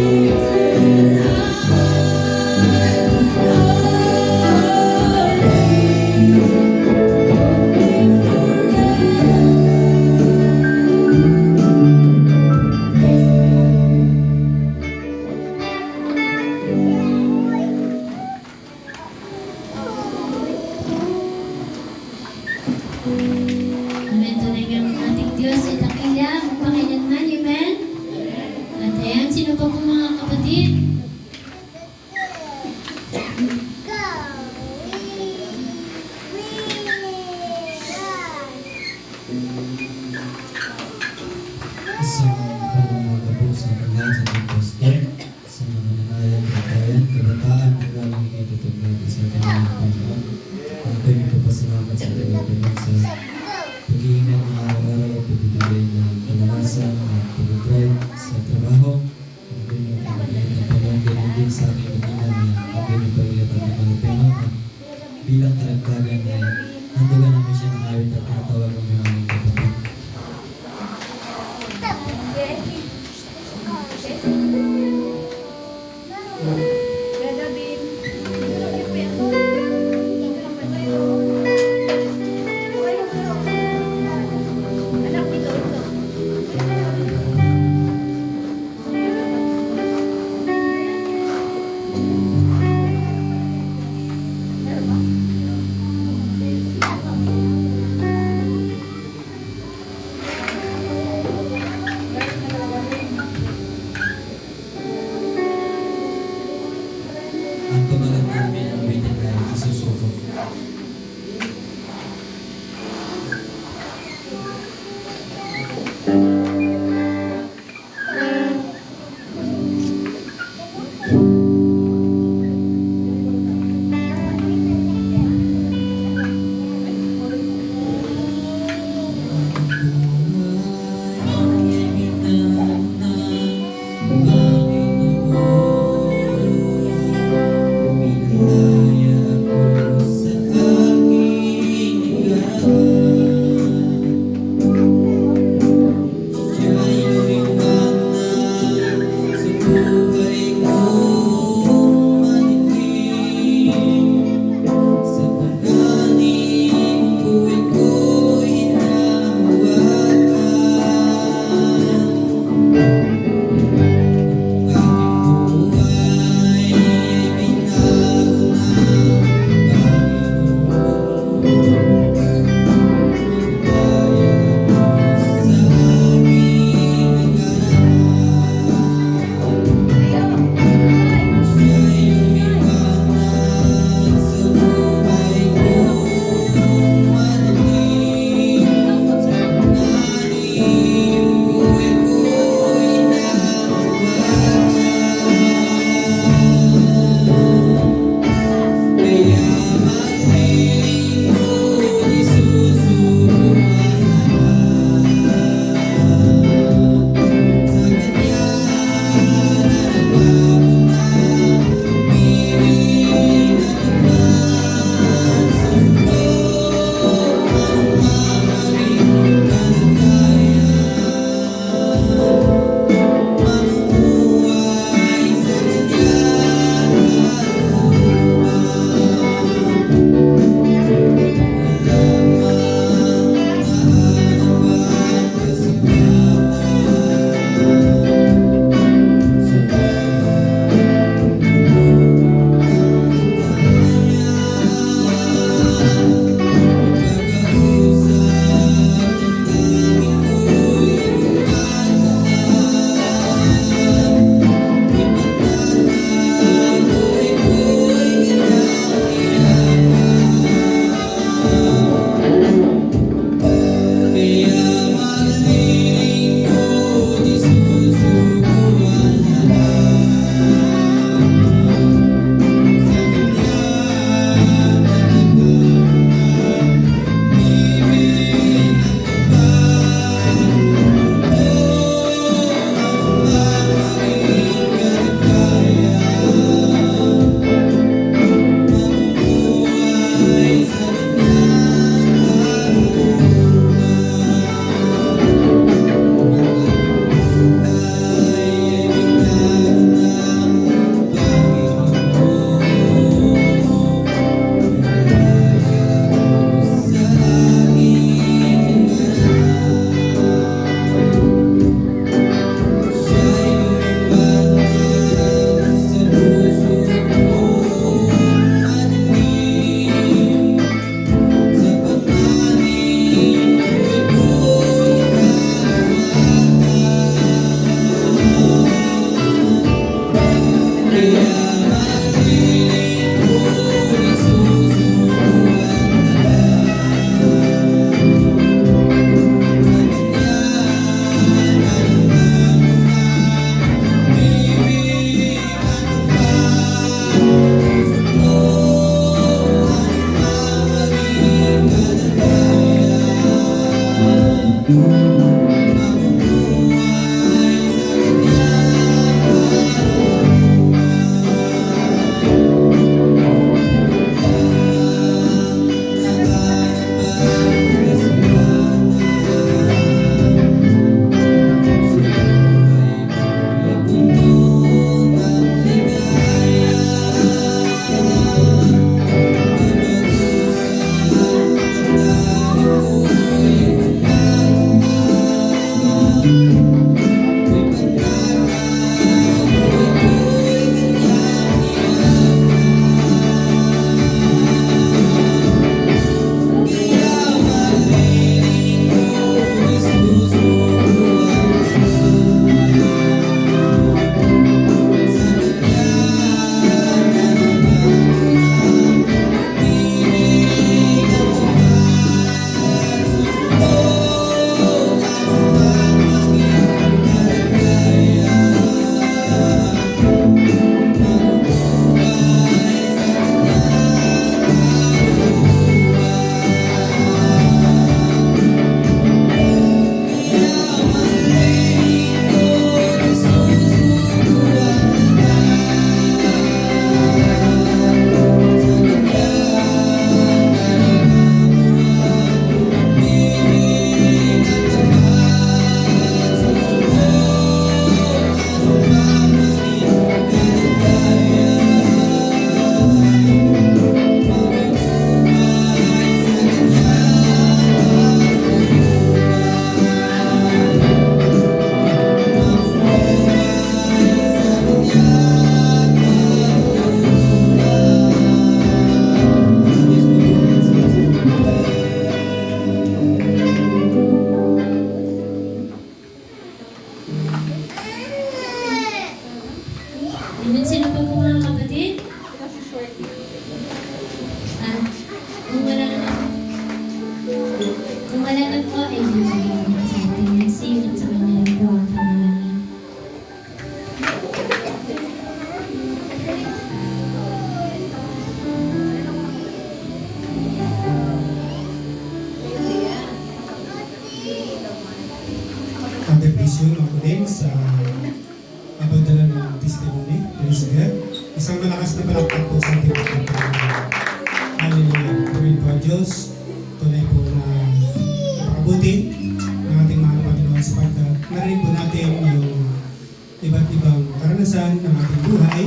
Tunay ang ating Diyos ay dakila, magpakailanman. Amen. At ayan, sino pa po mga kapatid? Isang mga kapuso ng lahat sa ating pastor, sa mga nananayan, kapatayan, kabataan, ang galing initutog natin sa ating mga Panginoon. Ang kayo magpapasalamat sa ating Panginoon sa pag-iingat ng araw-araw at pagbibigay ng kalakasan at pag-drive sa trabaho. Ang kayo magpapagay ng Panginoon, ganyan din sa aking mag-ina na ang kayo magpapagay ng mga Panginoon na bilang karagdagan ay nandugan namin siya ng awit at tinatawag ng mga aming kapatid. Ang pamagat namin ang bitin ay isusuko. Ilan sila pa po mga kapatid? Ah, kung wala na po, ay bibigyan ko sa atin ng sing at sa kanya lang po ang panalangin. Father, bless you ako din sa pagdala ng testimony. Praise God. Isang malakas na palakpak po sa ating Panginoon. Hallelujah. Purihin po ang Diyos. Tunay po na napakabuti ng ating mahal na Panginoon sapagkat narinig po natin yung iba't ibang karanasan ng ating buhay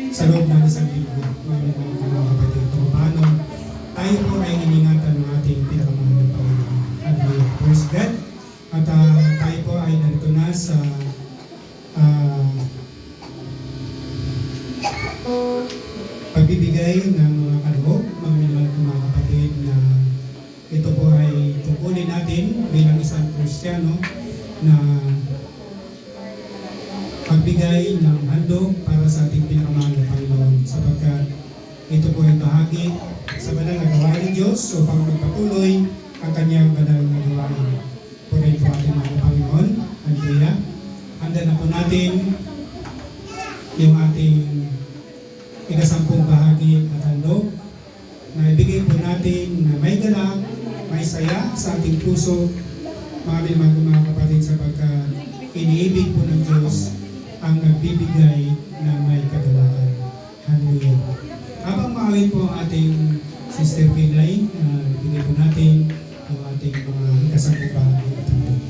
sa loob ng isang linggo. Mga kapatid, kung paano tayo po ay iningatan ng ating pinakamahal na Panginoon. Hallelujah. Praise God. At tayo po ay narito na sa pagbibigay ng mga kaloob, mga kapatid, na ito po ay tukunin natin bilang isang Kristiyano na pagbigay ng handog para sa ating pinakamahal na Panginoon sapagkat ito po ay bahagi sa banal na gawain ng Diyos upang magpatuloy ang kanyang banal na gawain. Purihin po ating mga Panginoon. Hallelujah. Handa na po natin yung ating ikasampung bahagi at handog na ibigay po natin na may galak, may saya sa ating puso, mga kapatid, sapagkat iniibig po ng Diyos ang nagbibigay ng may kagalakan. Hallelujah. Habang maawin po ang ating Sister Pinay, ibigay po natin ang ating mga ikasampung bahagi at handog.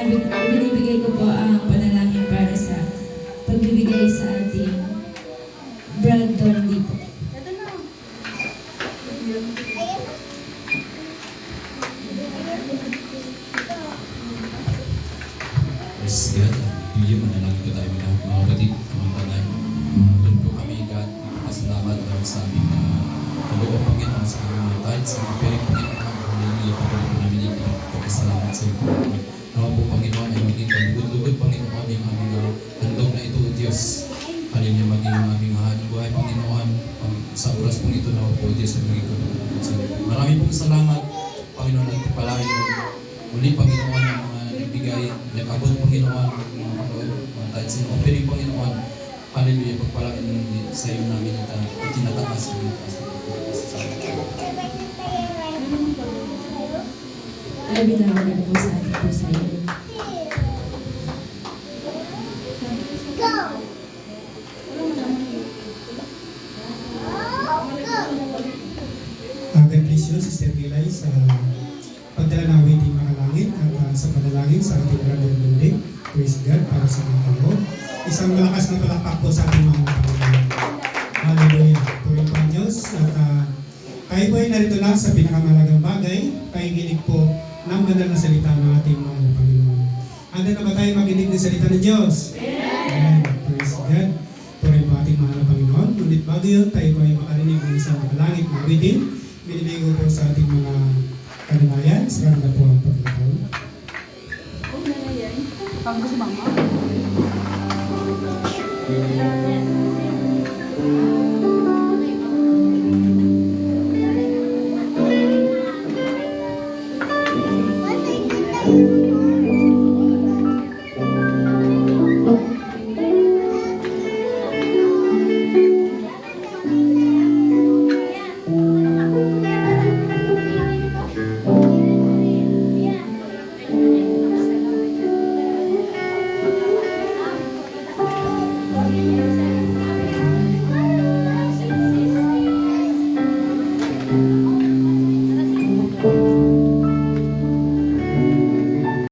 binibigay ko po ang panalangin para sa pagbibigay sa ating Brad Donley po. Praise God. Hallelujah. Manalangin ko tayo mga kapatid, mga panay. Doon po kami, God, pasalamat sa aming kaloob, Panginoon, sa aming mga tithes, sa aming pering, Panginoon. Hallelujah. Pagkalit po namin ito. Pagkasalamat sa iyo, Panginoon. Nawa po, Panginoon, ay maging kalugod-lugod, Panginoon, yung aming handog na ito, O Diyos. Hallelujah. Maging yung aming hanong buhay, Panginoon. Sa oras po ito, nawa po, Diyos, ay maging kalugod sa iyo. Marami pong salamat, Panginoon, at palain mo. Muli, Panginoon, ang mga nagbigay, nag-abot, Panginoon, mga tithes sa offering, Panginoon. Hallelujah. Pagpalain sa iyo namin at itinataas sa iyo. Ay, binawagan po sa ating po sa iyo. God bless you, Sister Pilay, sa pagdala ng waiting mga langit at sa panalangin sa ating brother Lundig. Praise God para sa mga tao. Isang malakas na palakpak po sa ating mga Panginoon. Hallelujah. Purihin po ang Diyos. At kayo po ay narito lang sa pinakamalagang bagay, pakikinig po ng banal na salita ng ating mga Panginoon. Handa na ba tayo makinig ng salita ng Diyos? Amen. Praise God. Purihin po ating mga Panginoon. Ngunit bago yun, tayo po ay makarinig ng isang makalangit na waiting. Binibigay ko po sa ating mga kananayan. Sa kanila po ang pagkakataon. Pag gusto mama. Amen.